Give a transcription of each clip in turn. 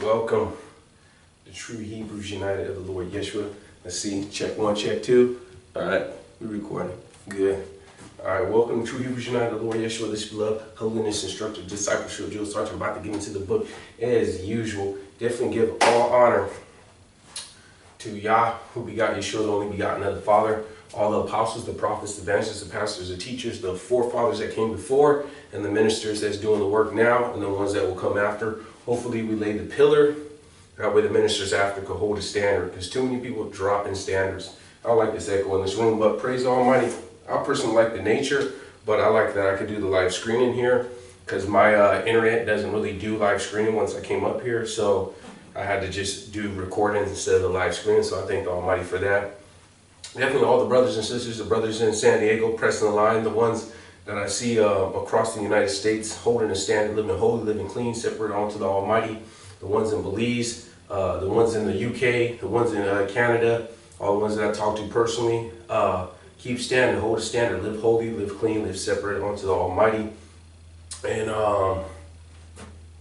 welcome. The true Hebrews united of the Lord Yeshua. Let's see, check one, check two. All right, we're recording. Good. All right, welcome to True Hebrews united of the Lord Yeshua. This beloved holiness instructor, discipleship, Jewish starter, about to get into the book. As usual, definitely give all honor to Yah, who begot Yeshua, the only begotten of the Father, all the apostles, the prophets, the evangelists, the pastors, the teachers, the forefathers that came before, and the ministers that's doing the work now, and the ones that will come after. Hopefully we lay the pillar, that way the ministers after could hold a standard, because too many people dropping standards. I don't like this echo in this room, but praise the Almighty. I personally like the nature, but I like that I could do the live screening here, because my internet doesn't really do live screening once I came up here, so I had to just do recordings instead of the live screen, so I thank the Almighty for that. Definitely all the brothers and sisters, the brothers in San Diego pressing the line, the ones that I see across the United States holding a stand, living holy, living clean, separate unto the Almighty, the ones in Belize, the ones in the UK, the ones in Canada, all the ones that I talk to personally. Keep standing, hold a standard, live holy, live clean, live separate unto the Almighty. And I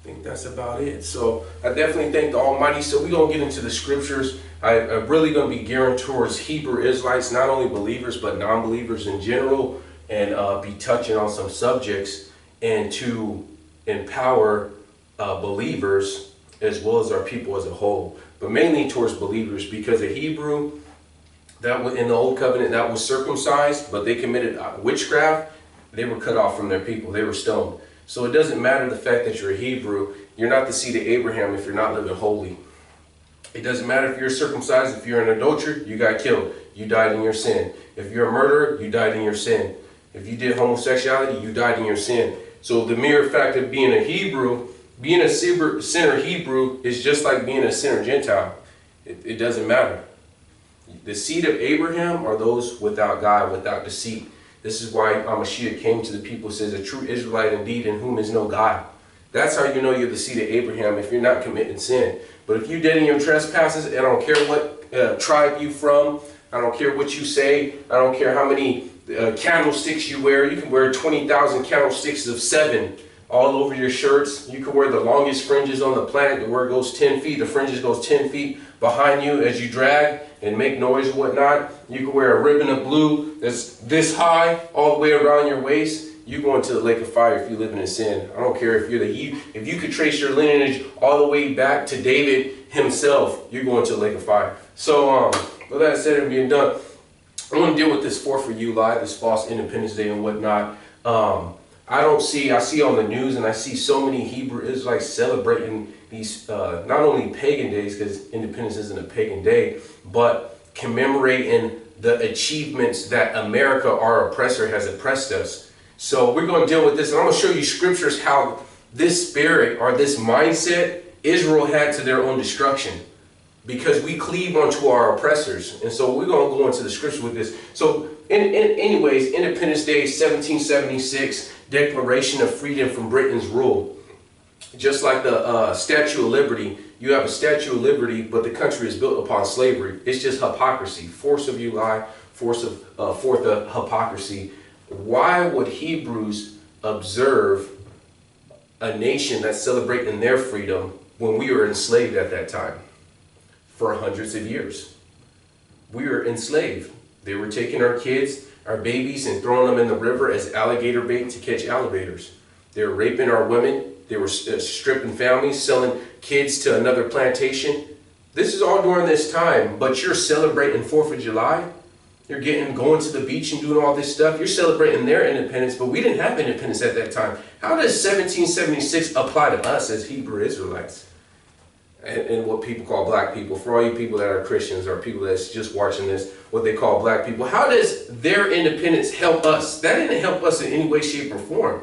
think that's about it. So I definitely thank the Almighty. So we're going to get into the scriptures. I'm really going to be gearing towards Hebrew Israelites, not only believers, but non-believers in general, and be touching on some subjects and to empower believers as well as our people as a whole, but mainly towards believers, because a Hebrew that was in the old covenant that was circumcised, but they committed witchcraft, they were cut off from their people, they were stoned. So it doesn't matter the fact that you're a Hebrew, you're not the seed of Abraham if you're not living holy. It doesn't matter if you're circumcised, if you're an adulterer, you got killed, you died in your sin. If you're a murderer, you died in your sin. If you did homosexuality, you died in your sin. So the mere fact of being a Hebrew, being a sinner Hebrew is just like being a sinner Gentile. It doesn't matter. The seed of Abraham are those without God, without deceit. This is why Mashiach came to the people, says, a true Israelite indeed, in whom is no God. That's how you know you're the seed of Abraham, if you're not committing sin. But if you're dead in your trespasses, I don't care what tribe you from, I don't care what you say, I don't care how many candlesticks you wear. You can wear 20,000 candlesticks of 7 all over your shirts. You can wear the longest fringes on the planet, where it goes 10 feet. The fringes goes 10 feet behind you as you drag and make noise and whatnot. You can wear a ribbon of blue that's this high all the way around your waist. You go into the lake of fire if you're living in sin. I don't care if you're if you could trace your lineage all the way back to David himself, you're going to the lake of fire. So with that said and being done, I want to deal with this 4th of July, this false Independence Day and whatnot. I see on the news, and I see so many Hebrew Israelites celebrating these, not only pagan days, because independence isn't a pagan day, but commemorating the achievements that America, our oppressor, has oppressed us. So we're going to deal with this, and I'm going to show you scriptures how this spirit or this mindset Israel had to their own destruction, because we cleave onto our oppressors. And so we're going to go into the scripture with this. So anyways, Independence Day, 1776, Declaration of Freedom from Britain's rule. Just like the Statue of Liberty, you have a Statue of Liberty, but the country is built upon slavery. It's just hypocrisy. 4th of July, 4th of hypocrisy. Why would Hebrews observe a nation that's celebrating their freedom when we were enslaved at that time? For hundreds of years. We were enslaved. They were taking our kids, our babies, and throwing them in the river as alligator bait to catch alligators. They were raping our women. They were stripping families, selling kids to another plantation. This is all during this time, but you're celebrating 4th of July. You're going to the beach and doing all this stuff. You're celebrating their independence, but we didn't have independence at that time. How does 1776 apply to us as Hebrew Israelites? And what people call black people, for all you people that are Christians or people that's just watching this, what they call black people, how does their independence help us? That didn't help us in any way, shape, or form.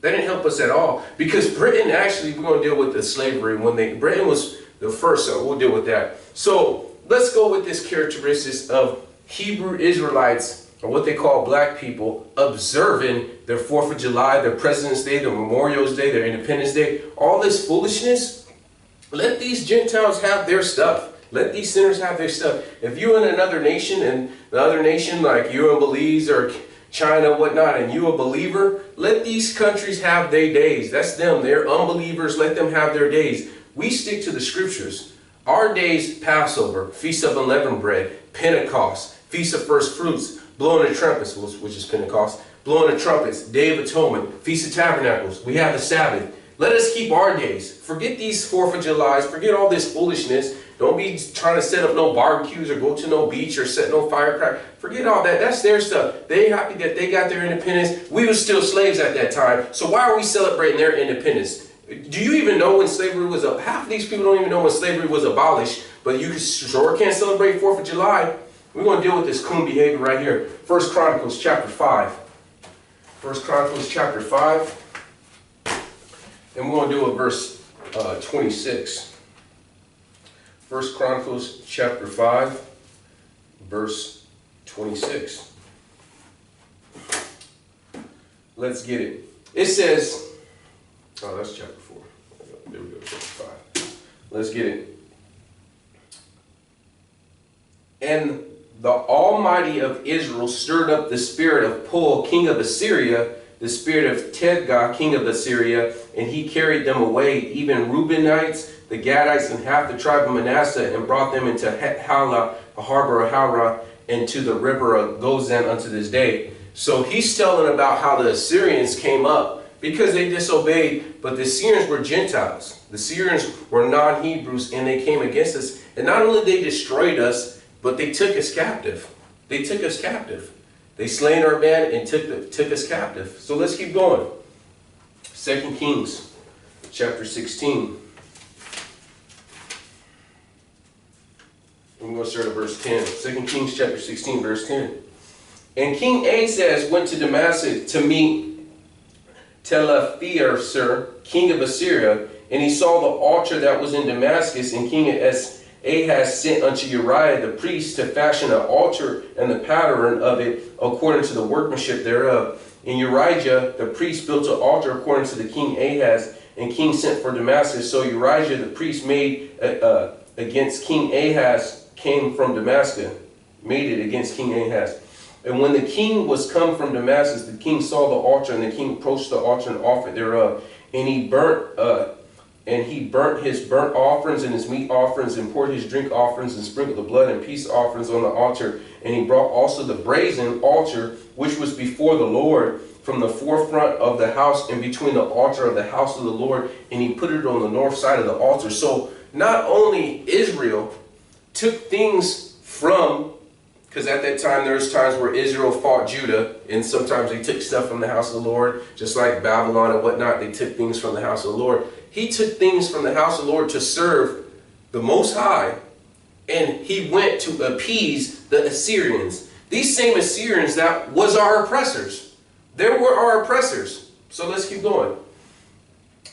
That didn't help us at all. Because Britain, actually, we're going to deal with the slavery. Britain was the first, so we'll deal with that. So let's go with this characteristics of Hebrew Israelites, or what they call black people, observing their 4th of July, their President's Day, their Memorial Day, their Independence Day, all this foolishness. Let these Gentiles have their stuff. Let these sinners have their stuff. If you're in another nation, and the other nation, like you're in Belize or China, whatnot, and you a believer, let these countries have their days. That's them. They're unbelievers. Let them have their days. We stick to the scriptures. Our days, Passover, Feast of Unleavened Bread, Pentecost, Feast of First Fruits, blowing the trumpets, which is Pentecost, blowing the trumpets, Day of Atonement, Feast of Tabernacles. We have the Sabbath. Let us keep our days. Forget these 4th of Julys. Forget all this foolishness. Don't be trying to set up no barbecues or go to no beach or set no firecracker. Forget all that. That's their stuff. They happy that they got their independence. We were still slaves at that time. So why are we celebrating their independence? Do you even know when slavery was up? Half of these people don't even know when slavery was abolished. But you sure can't celebrate 4th of July. We're going to deal with this coon behavior right here. 1 Chronicles chapter 5. 1 Chronicles chapter 5. And we're going to deal with verse 26. 1 Chronicles chapter 5, verse 26. Let's get it. It says, oh, that's chapter 4. There we go, chapter 5. Let's get it. And the Almighty of Israel stirred up the spirit of Pul, king of Assyria, the spirit of Tidgah, king of Assyria, and he carried them away, even Reubenites, the Gadites, and half the tribe of Manasseh, and brought them into Hala, the harbor of Hara, and to the river of Gozan unto this day. So he's telling about how the Assyrians came up because they disobeyed, but the Assyrians were Gentiles. The Assyrians were non-Hebrews, and they came against us. And not only they destroyed us, but they took us captive. They took us captive. They slain our man and took us captive. So let's keep going. 2 Kings chapter 16. I'm going to start at verse 10. 2 Kings chapter 16, verse 10. And King Ahaz went to Damascus to meet Tel-Phaser, king of Assyria, and he saw the altar that was in Damascus, and King Ahaz sent unto Uriah the priest to fashion an altar and the pattern of it according to the workmanship thereof. And Uriah the priest built an altar according to the king Ahaz, and king sent for Damascus. So Uriah the priest made against King Ahaz came from Damascus, made it against King Ahaz. And when the king was come from Damascus, the king saw the altar, and the king approached the altar and offered thereof, and he burnt his burnt offerings and his meat offerings, and poured his drink offerings, and sprinkled the blood and peace offerings on the altar. And he brought also the brazen altar, which was before the Lord, from the forefront of the house, and between the altar of the house of the Lord, and he put it on the north side of the altar. So not only Israel took things from, because at that time there was times where Israel fought Judah, and sometimes they took stuff from the house of the Lord, just like Babylon and whatnot. They took things from the house of the Lord. He took things from the house of the Lord to serve the Most High, and he went to appease the Assyrians. These same Assyrians that was our oppressors. They were our oppressors. So let's keep going.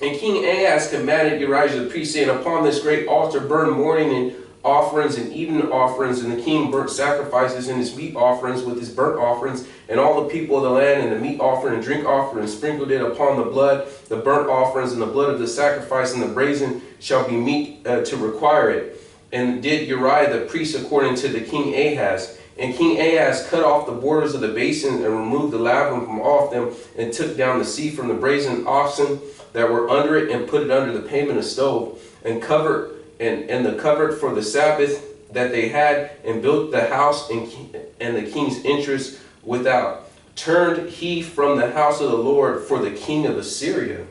And King Ahaz commanded Uriah the priest, saying, upon this great altar burn morning and offerings and evening offerings, and the king burnt sacrifices and his meat offerings with his burnt offerings, and all the people of the land, and the meat offering and drink offering, and sprinkled it upon the blood, the burnt offerings, and the blood of the sacrifice, and the brazen shall be meat to require it. And did Uriah the priest according to the king Ahaz. And King Ahaz cut off the borders of the basin, and removed the laver from off them, and took down the sea from the brazen oxen that were under it, and put it under the payment of stove, and covered and the cupboard for the Sabbath that they had, and built the house and the king's interest without. Turned he from the house of the Lord for the king of Assyria.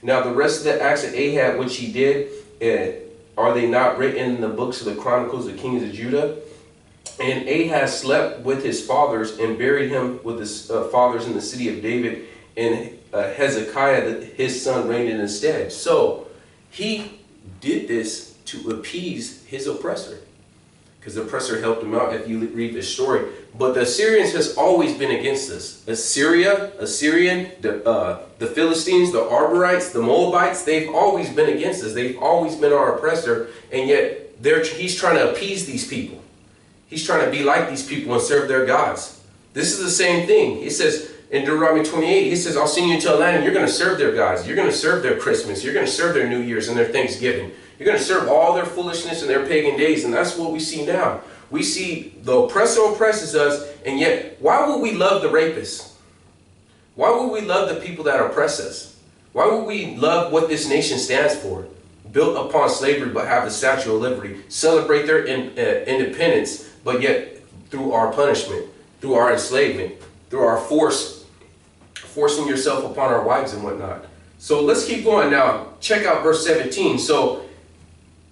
Now the rest of the acts of Ahab which he did, are they not written in the books of the Chronicles of the kings of Judah? And Ahaz slept with his fathers, and buried him with his fathers in the city of David, and Hezekiah his son reigned in his stead. So he did this to appease his oppressor, because the oppressor helped him out if you read the story. But the Assyrians has always been against us. Assyrian, the Philistines, the Arborites, the Moabites, they've always been against us. They've always been our oppressor, and yet he's trying to appease these people. He's trying to be like these people and serve their gods. This is the same thing. It says in Deuteronomy 28, he says, I'll send you into a land and you're going to serve their gods. You're going to serve their Christmas. You're going to serve their New Year's and their Thanksgiving. You're going to serve all their foolishness and their pagan days. And that's what we see now. We see the oppressor oppresses us, and yet why would we love the rapists? Why would we love the people that oppress us? Why would we love what this nation stands for? built upon slavery but have the Statue of Liberty, celebrate their independence, but yet through our punishment, through our enslavement, through our forcing yourself upon our wives and whatnot. So let's keep going now. Check out verse 17. So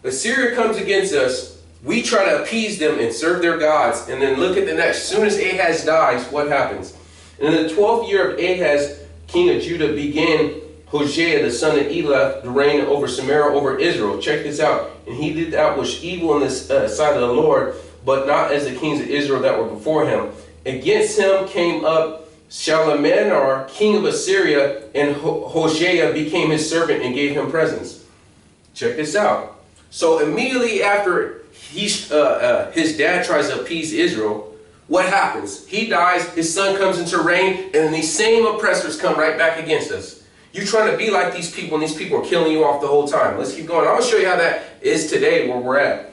Assyria comes against us. We try to appease them and serve their gods. And then look at the next. As soon as Ahaz dies, what happens? In the 12th year of Ahaz, king of Judah, began Hosea, the son of Elah, to reign over Samaria, over Israel. Check this out. And he did that which evil in the sight of the Lord, but not as the kings of Israel that were before him. Against him came up Shalmaneser, king of Assyria, and Hosea became his servant and gave him presents. Check this out. So immediately after his dad tries to appease Israel, what happens? He dies, his son comes into reign, and then these same oppressors come right back against us. You're trying to be like these people, and these people are killing you off the whole time. Let's keep going. I'm going to show you how that is today, where we're at.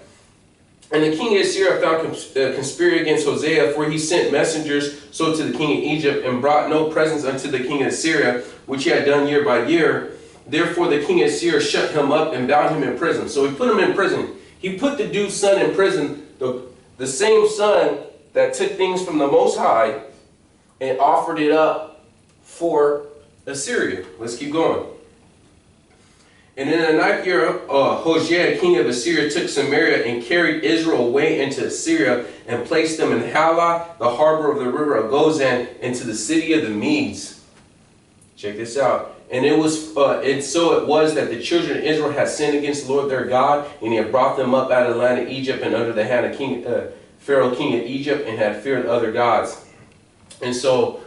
And the king of Assyria found conspiracy against Hosea, for he sent messengers so to the king of Egypt, and brought no presents unto the king of Assyria, which he had done year by year. Therefore the king of Assyria shut him up and bound him in prison. So he put him in prison. He put the dude's son in prison, the same son that took things from the Most High and offered it up for Assyria. Let's keep going. And in the 9th year, Hosea, king of Assyria, took Samaria and carried Israel away into Assyria and placed them in Halah, the harbor of the river of Gozan, into the city of the Medes. Check this out. And so it was that the children of Israel had sinned against the Lord their God, and he had brought them up out of the land of Egypt and under the hand of Pharaoh, king of Egypt, and had feared other gods. And so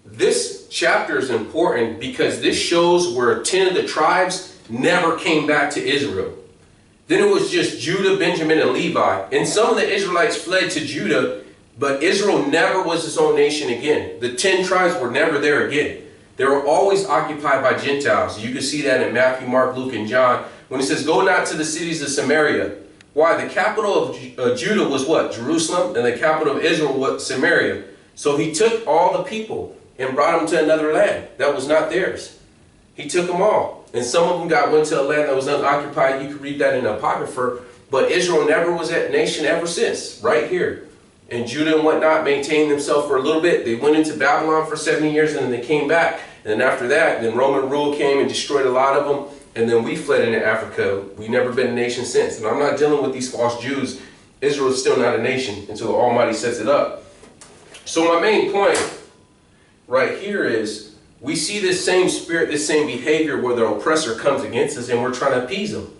this chapter is important because this shows where 10 of the tribes never came back to Israel. Then it was just Judah, Benjamin, and Levi. And some of the Israelites fled to Judah, but Israel never was its own nation again. The 10 tribes were never there again. They were always occupied by Gentiles. You can see that in Matthew, Mark, Luke, and John. When it says, go not to the cities of Samaria. Why? The capital of Judah was what? Jerusalem. And the capital of Israel was Samaria. So he took all the people and brought them to another land that was not theirs. He took them all. And some of them went to a land that was unoccupied. You can read that in the Apocrypha. But Israel never was that nation ever since. Right here. And Judah and whatnot maintained themselves for a little bit. They went into Babylon for 70 years and then they came back. And then after that, then Roman rule came and destroyed a lot of them. And then we fled into Africa. We've never been a nation since. And I'm not dealing with these false Jews. Israel is still not a nation until the Almighty sets it up. So my main point right here is we see this same spirit, this same behavior where the oppressor comes against us and we're trying to appease them.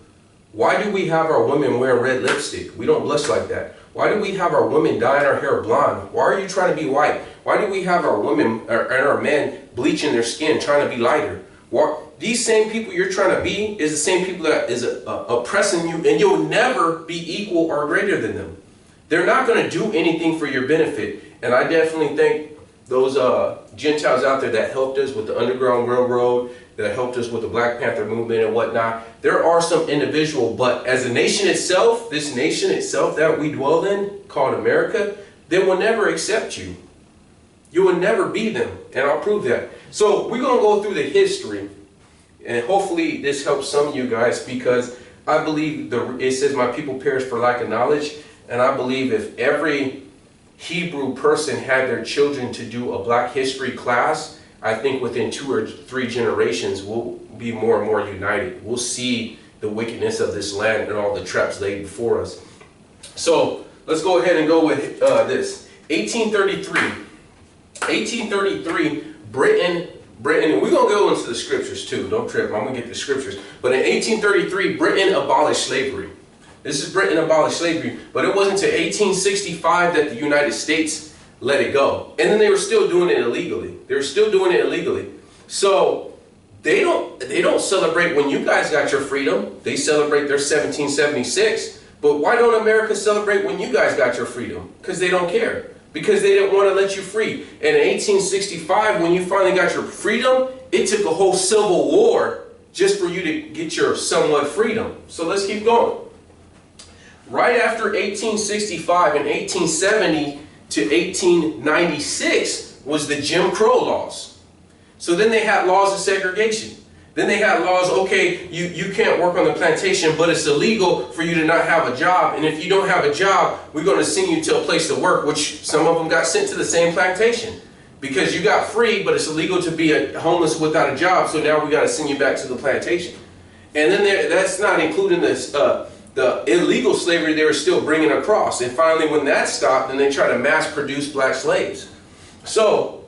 Why do we have our women wear red lipstick? We don't blush like that. Why do we have our women dyeing our hair blonde? Why are you trying to be white? Why do we have our women and our men bleaching their skin, trying to be lighter? These same people you're trying to be is the same people that is oppressing you, and you'll never be equal or greater than them. They're not going to do anything for your benefit. And I definitely think those Gentiles out there that helped us with the Underground Railroad, that helped us with the Black Panther movement and whatnot, there are some individual, but as a nation itself, this nation itself that we dwell in, called America, they will never accept you. You will never be them, and I'll prove that. So we're going to go through the history, and hopefully this helps some of you guys, because I believe it says my people perish for lack of knowledge, and I believe if every Hebrew person had their children to do a Black history class, I think within 2 or 3 generations we'll be more and more united. We'll see the wickedness of this land and all the traps laid before us. So let's go ahead and go with this. 1833. 1833, Britain, and we're going to go into the scriptures too. Don't trip, I'm going to get the scriptures. But in 1833, Britain abolished slavery. This is Britain abolished slavery, but it wasn't until 1865 that the United States let it go. And then they were still doing it illegally. They were still doing it illegally. So they don't celebrate when you guys got your freedom. They celebrate their 1776. But why don't America celebrate when you guys got your freedom? Because they don't care. Because they didn't want to let you free. And in 1865, when you finally got your freedom, it took a whole civil war just for you to get your somewhat freedom. So let's keep going. Right after 1865 and 1870 to 1896 was the Jim Crow laws. So then they had laws of segregation. Then they had laws, okay, you can't work on the plantation, but it's illegal for you to not have a job. And if you don't have a job, we're going to send you to a place to work, which some of them got sent to the same plantation. Because you got free, but it's illegal to be homeless without a job, so now we got to send you back to the plantation. And then that's not including this, the illegal slavery they were still bringing across. And finally, when that stopped, then they tried to mass produce black slaves. So,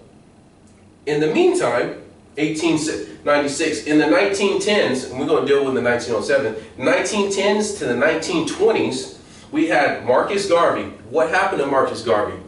in the meantime, 1896, in the 1910s, and we're going to deal with the 1907, 1910s to the 1920s, we had Marcus Garvey. What happened to Marcus Garvey?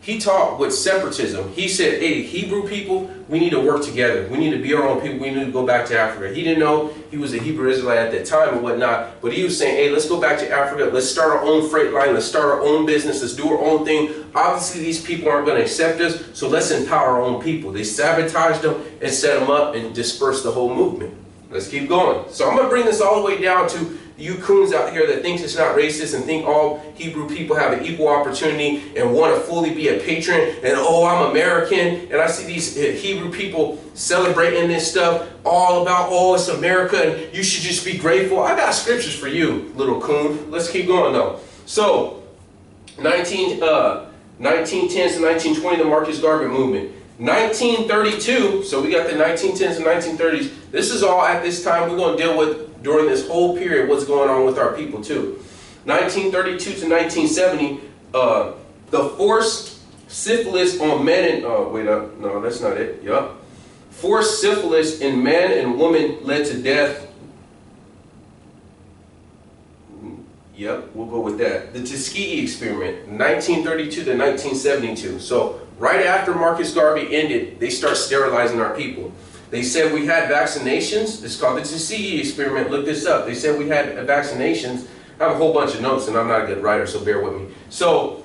He taught with separatism. He said, hey, Hebrew people, we need to work together. We need to be our own people. We need to go back to Africa. He didn't know he was a Hebrew Israelite at that time and whatnot, but he was saying, hey, let's go back to Africa. Let's start our own freight line. Let's start our own business. Let's do our own thing. Obviously, these people aren't going to accept us, so let's empower our own people. They sabotaged them and set them up and dispersed the whole movement. Let's keep going. So I'm going to bring this all the way down to you coons out here that thinks it's not racist and think all Hebrew people have an equal opportunity and want to fully be a patron and, oh, I'm American. And I see these Hebrew people celebrating this stuff all about, oh, it's America and you should just be grateful. I got scriptures for you, little coon. Let's keep going though. So 1910s to 1920, the Marcus Garvey movement. 1932, so we got the 1910s and 1930s. This is all at this time we're going to deal with during this whole period, what's going on with our people too. 1932 to 1970, the forced syphilis on men and, no, that's not it, yup. Forced syphilis in man and woman led to death. Yep, we'll go with that. The Tuskegee experiment, 1932 to 1972. So right after Marcus Garvey ended, they start sterilizing our people. They said we had vaccinations. It's called the Tuskegee experiment. Look this up. They said we had vaccinations. I have a whole bunch of notes, and I'm not a good writer, so bear with me. So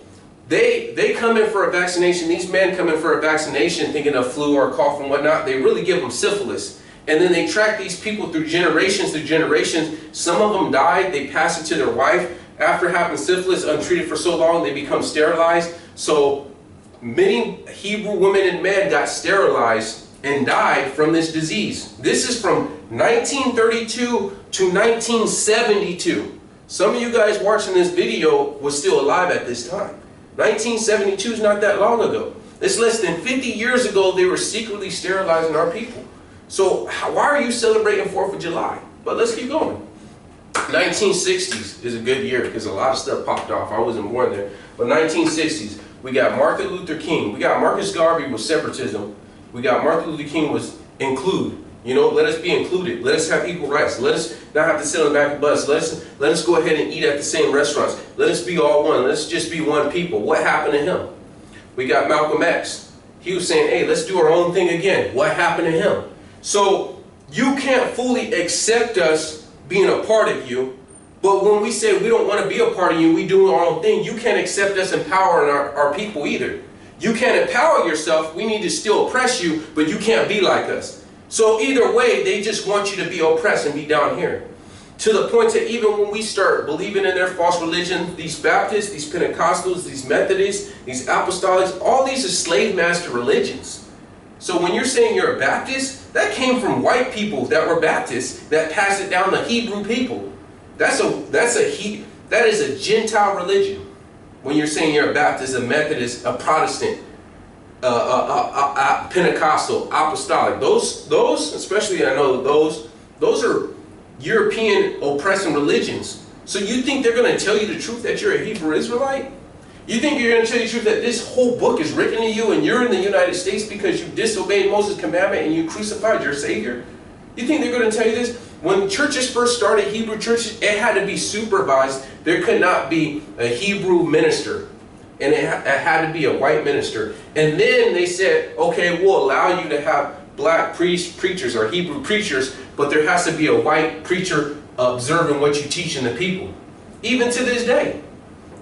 they come in for a vaccination. These men come in for a vaccination thinking of flu or cough and whatnot. They really give them syphilis. And then they track these people through generations to generations. Some of them died. They pass it to their wife. After having syphilis untreated for so long, they become sterilized. So many Hebrew women and men got sterilized and died from this disease. This is from 1932 to 1972. Some of you guys watching this video was still alive at this time. 1972 is not that long ago. It's less than 50 years ago they were secretly sterilizing our people. So why are you celebrating 4th of July? But let's keep going. 1960s is a good year because a lot of stuff popped off. I wasn't born there. But 1960s, we got Martin Luther King. We got Marcus Garvey with separatism. We got Martin Luther King was include. You know, let us be included. Let us have equal rights. Let us not have to sit on the back of the bus. Let us go ahead and eat at the same restaurants. Let us be all one. Let's just be one people. What happened to him? We got Malcolm X. He was saying, hey, let's do our own thing again. What happened to him? So you can't fully accept us being a part of you, but when we say we don't want to be a part of you, we do our own thing, you can't accept us empowering our people either. You can't empower yourself, we need to still oppress you, but you can't be like us. So either way, they just want you to be oppressed and be down here. To the point that even when we start believing in their false religion, these Baptists, these Pentecostals, these Methodists, these Apostolics, all these are slave master religions. So when you're saying you're a Baptist, that came from white people that were Baptists that passed it down to Hebrew people. That is a Gentile religion. When you're saying you're a Baptist, a Methodist, a Protestant, a Pentecostal, Apostolic, those especially I know those are European oppressing religions. So you think they're going to tell you the truth that you're a Hebrew Israelite? You think you're going to tell you the truth that this whole book is written to you and you're in the United States because you disobeyed Moses' commandment and you crucified your Savior? You think they're going to tell you this? When churches first started, Hebrew churches, it had to be supervised. There could not be a Hebrew minister. And it had to be a white minister. And then they said, okay, we'll allow you to have black preachers or Hebrew preachers, but there has to be a white preacher observing what you teach in the people. Even to this day.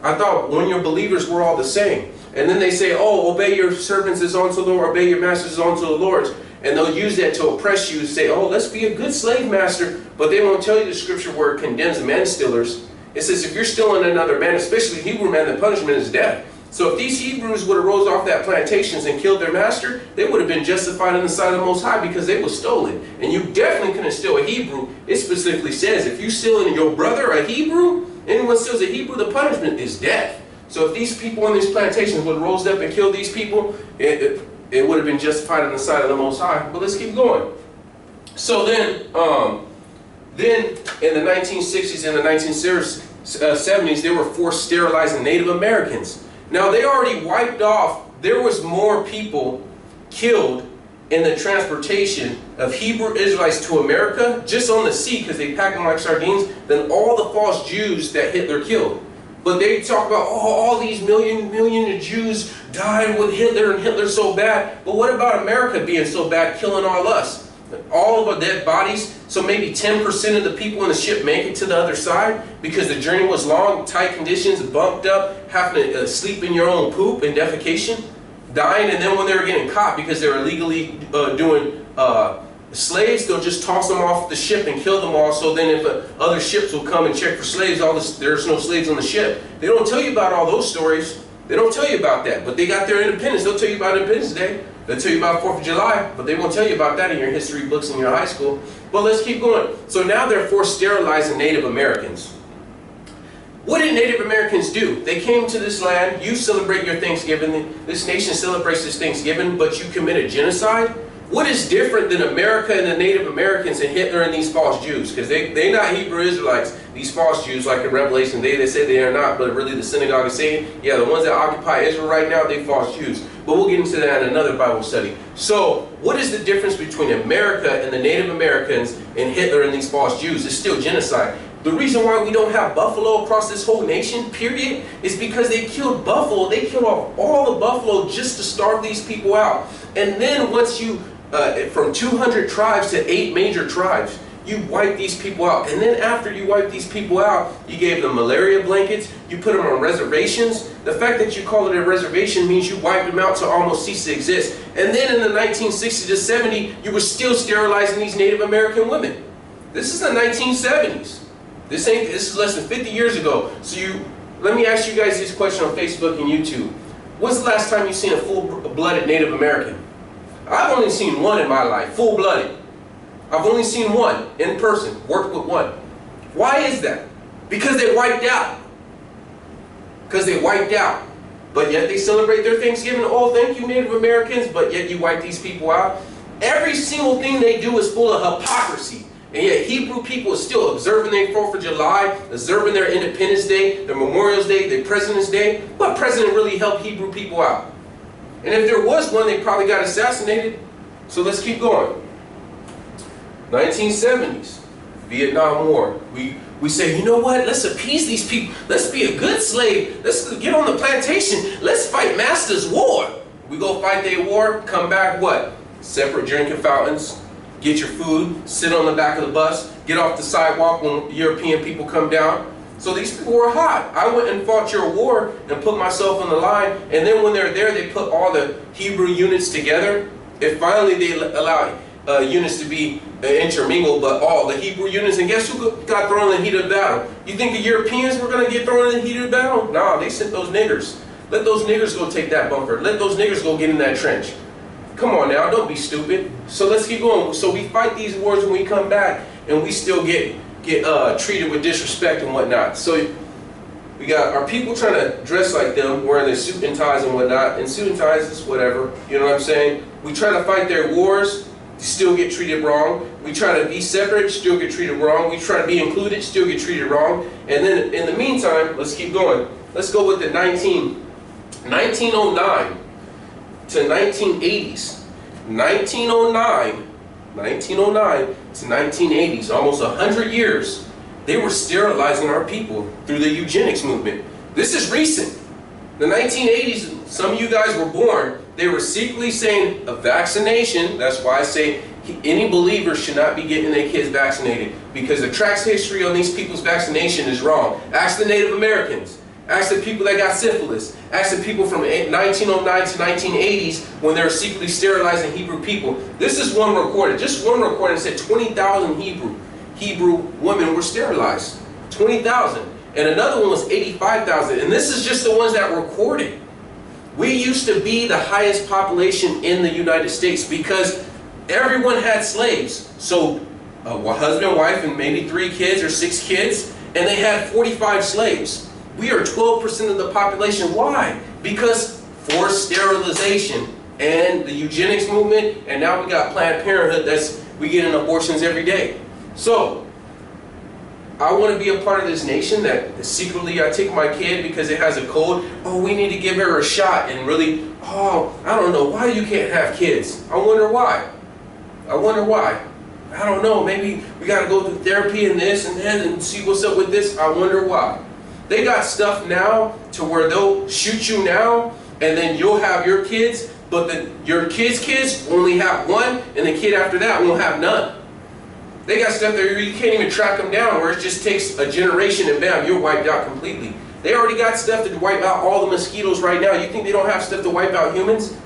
I thought when your believers were all the same. And then they say, oh, obey your servants as unto the Lord, obey your masters as unto the Lord. And they'll use that to oppress you and say, oh, let's be a good slave master. But they won't tell you the scripture where it condemns man stealers. It says if you're stealing another man, especially a Hebrew man, the punishment is death. So if these Hebrews would have rose off that plantations and killed their master, they would have been justified in the sight of the Most High because they were stolen. And you definitely couldn't steal a Hebrew. It specifically says if you steal your brother a Hebrew, anyone steals a Hebrew, the punishment is death. So if these people on these plantations would have rose up and killed these people, it would have been justified in the sight of the Most High. But let's keep going. So then in the 1960s and the 1970s, they were forced sterilizing Native Americans. Now they already wiped off, there was more people killed in the transportation of Hebrew Israelites to America, just on the sea, because they packed them like sardines, than all the false Jews that Hitler killed. But they talk about, oh, all these million Jews died with Hitler and Hitler's so bad. But what about America being so bad, killing all us? All of our dead bodies, so maybe 10% of the people in the ship make it to the other side because the journey was long, tight conditions, bumped up, having to sleep in your own poop and defecation, dying, and then when they were getting caught because they were illegally doing slaves, they'll just toss them off the ship and kill them all. So then if other ships will come and check for slaves, there's no slaves on the ship. They don't tell you about all those stories. They don't tell you about that, but they got their independence. They'll tell you about Independence Day. They'll tell you about 4th of July, but they won't tell you about that in your history books in your high school. But let's keep going. So now they're forced sterilizing Native Americans. What did Native Americans do? They came to this land. You celebrate your Thanksgiving. This nation celebrates this Thanksgiving, but you committed genocide. What is different than America and the Native Americans and Hitler and these false Jews? Because they're not Hebrew Israelites, these false Jews, like in Revelation, they say they are not, but really the synagogue is saying, yeah, the ones that occupy Israel right now, they false Jews. But we'll get into that in another Bible study. So, what is the difference between America and the Native Americans and Hitler and these false Jews? It's still genocide. The reason why we don't have buffalo across this whole nation, period, is because they killed buffalo. They killed off all the buffalo just to starve these people out. And then once you from 200 tribes to 8 major tribes, you wipe these people out. And then after you wipe these people out, you gave them malaria blankets, you put them on reservations. The fact that you call it a reservation means you wiped them out to almost cease to exist. And then in the 1960s to 70, you were still sterilizing these Native American women. This is the 1970s. This is less than 50 years ago. So let me ask you guys this question on Facebook and YouTube. When's the last time you've seen a full-blooded Native American? I've only seen one in my life, full-blooded. I've only seen one in person, worked with one. Why is that? Because they wiped out. Because they wiped out. But yet they celebrate their Thanksgiving. Oh, thank you, Native Americans. But yet you wipe these people out. Every single thing they do is full of hypocrisy. And yet Hebrew people are still observing their 4th of July, observing their Independence Day, their Memorial Day, their President's Day. What president really helped Hebrew people out? And if there was one, they probably got assassinated. So let's keep going. 1970s, Vietnam War. We say, you know what? Let's appease these people. Let's be a good slave. Let's get on the plantation. Let's fight master's war. We go fight their war, come back what? Separate drinking fountains, get your food, sit on the back of the bus, get off the sidewalk when European people come down. So these people were hot. I went and fought your war and put myself on the line. And then when they're there, they put all the Hebrew units together. And finally, they allow units to be intermingled, but all the Hebrew units. And guess who got thrown in the heat of battle? You think the Europeans were going to get thrown in the heat of battle? No, they sent those niggers. Let those niggers go take that bunker. Let those niggers go get in that trench. Come on now, don't be stupid. So let's keep going. So we fight these wars when we come back, and we still get treated with disrespect and whatnot. So we got our people trying to dress like them, wearing their suit and ties and whatnot. And suit and ties is whatever, you know what I'm saying? We try to fight their wars, still get treated wrong. We try to be separate, still get treated wrong. We try to be included, still get treated wrong. And then in the meantime, let's keep going. Let's go with the 1909 to 1980s. 1909 to 1980s, almost 100 years, they were sterilizing our people through the eugenics movement. This is recent. The 1980s, some of you guys were born, they were secretly saying a vaccination. That's why I say any believer should not be getting their kids vaccinated, because the track's history on these people's vaccination is wrong. Ask the Native Americans. Ask the people that got syphilis. Ask the people from 1909 to 1980s when they were secretly sterilizing Hebrew people. This is one recorded. Just one recorded said 20,000 Hebrew women were sterilized. 20,000. And another one was 85,000. And this is just the ones that were recorded. We used to be the highest population in the United States because everyone had slaves. So a husband, wife, and maybe 3 kids or 6 kids, and they had 45 slaves. We are 12% of the population. Why? Because forced sterilization and the eugenics movement, and now we got Planned Parenthood. We getting abortions every day. So I want to be a part of this nation that secretly I take my kid because it has a cold. Oh, we need to give her a shot, and really, oh, I don't know why you can't have kids. I wonder why. I wonder why. I don't know. Maybe we got to go through therapy and this and that and see what's up with this. I wonder why. They got stuff now to where they'll shoot you now, and then you'll have your kids, but your kids only have one, and the kid after that won't have none. They got stuff that you can't even track them down, where it just takes a generation and bam, you're wiped out completely. They already got stuff to wipe out all the mosquitoes right now. You think they don't have stuff to wipe out humans?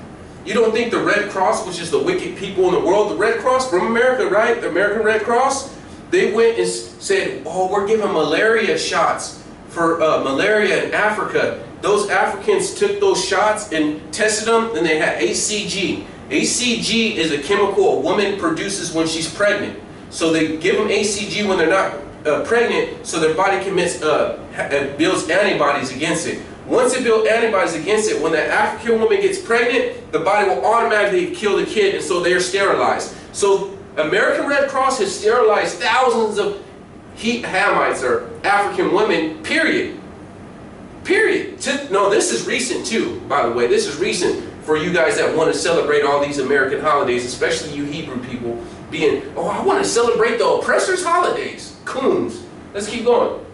You don't think the Red Cross, which is the wicked people in the world, the Red Cross from America, right? The American Red Cross, they went and said, oh, we're giving malaria shots for malaria in Africa. Those Africans took those shots and tested them, and they had ACG. ACG is a chemical a woman produces when she's pregnant. So they give them ACG when they're not pregnant, so their body builds antibodies against it. Once it builds antibodies against it, when that African woman gets pregnant, the body will automatically kill the kid, and so they're sterilized. So American Red Cross has sterilized thousands of Hamites or African women, period. Period. No, this is recent too, by the way. This is recent for you guys that want to celebrate all these American holidays, especially you Hebrew people, being, oh, I want to celebrate the oppressors' holidays. Coons. Let's keep going.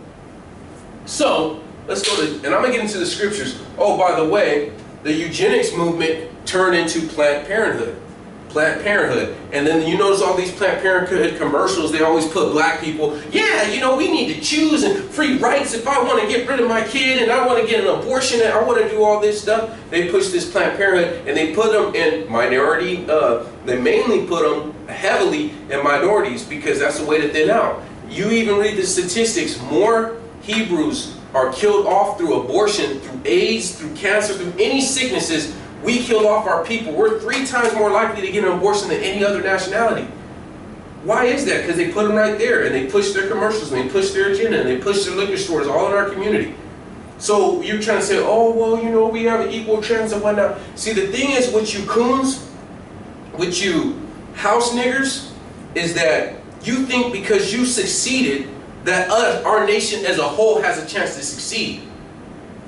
So, let's go to, and I'm going to get into the scriptures. Oh, by the way, the eugenics movement turned into Planned Parenthood. Planned Parenthood. And then you notice all these Planned Parenthood commercials, they always put black people, yeah, you know, we need to choose and free rights. If I want to get rid of my kid and I want to get an abortion and I want to do all this stuff, they push this Planned Parenthood and they put them in minority, they mainly put them heavily in minorities because that's the way to thin out. You even read the statistics, more Hebrews are killed off through abortion, through AIDS, through cancer, through any sicknesses. We killed off our people. We're 3 times more likely to get an abortion than any other nationality. Why is that? Because they put them right there, and they push their commercials, and they push their agenda, and they push their liquor stores all in our community. So you're trying to say, oh, well, you know, we have an equal chance and whatnot. See, the thing is with you coons, with you house niggers, is that you think because you succeeded that our nation as a whole has a chance to succeed.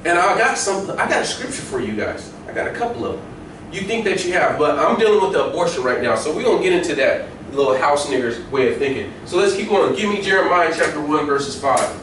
And I got a scripture for you guys. I got a couple of them. You think that you have, but I'm dealing with the abortion right now, so we're going to get into that little house niggers way of thinking. So let's keep going. Give me Jeremiah chapter 1 verses 5.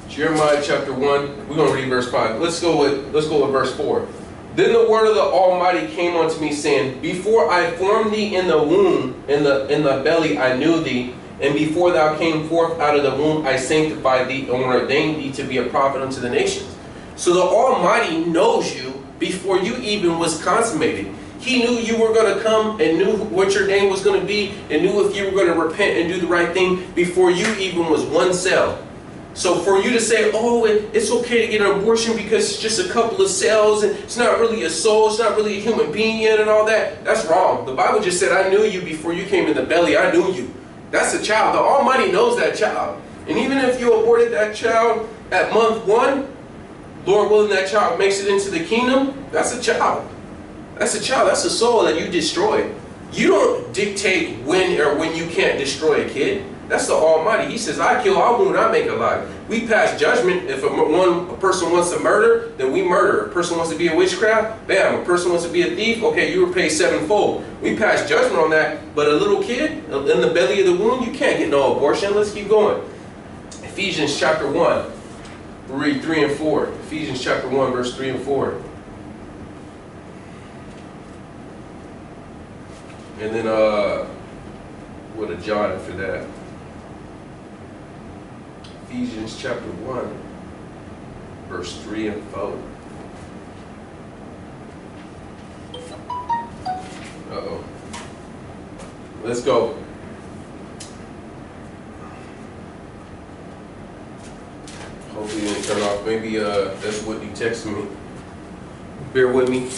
Jeremiah chapter 1, we're going to read verse 5. Let's go with verse 4. Then the word of the Almighty came unto me, saying, Before I formed thee in the womb, in the belly I knew thee, and before thou came forth out of the womb I sanctified thee, and ordained thee to be a prophet unto the nations. So the Almighty knows you before you even was consummated. He knew you were going to come and knew what your name was going to be, and knew if you were going to repent and do the right thing before you even was one cell. So for you to say, oh, it's okay to get an abortion because it's just a couple of cells and it's not really a soul, it's not really a human being yet and all that, that's wrong. The Bible just said, I knew you before you came in the belly. I knew you. That's a child. The Almighty knows that child. And even if you aborted that child at month 1, Lord willing, that child makes it into the kingdom, that's a child. That's a child. That's a soul that you destroyed. You don't dictate when you can't destroy a kid. That's the Almighty. He says, I kill, I wound, I make alive. We pass judgment. If a person wants to murder, then we murder. A person wants to be a witchcraft, bam. A person wants to be a thief, okay, you were paid 7-fold. We pass judgment on that. But a little kid in the belly of the womb, you can't get no abortion. Let's keep going. Ephesians chapter 1. We'll read 3 and 4. Ephesians chapter 1, verse 3 and 4. And then, what a John after that. Ephesians chapter 1, verse 3 and 4. Uh-oh. Let's go. Hopefully it didn't turn off. Maybe that's what you texted me. Bear with me,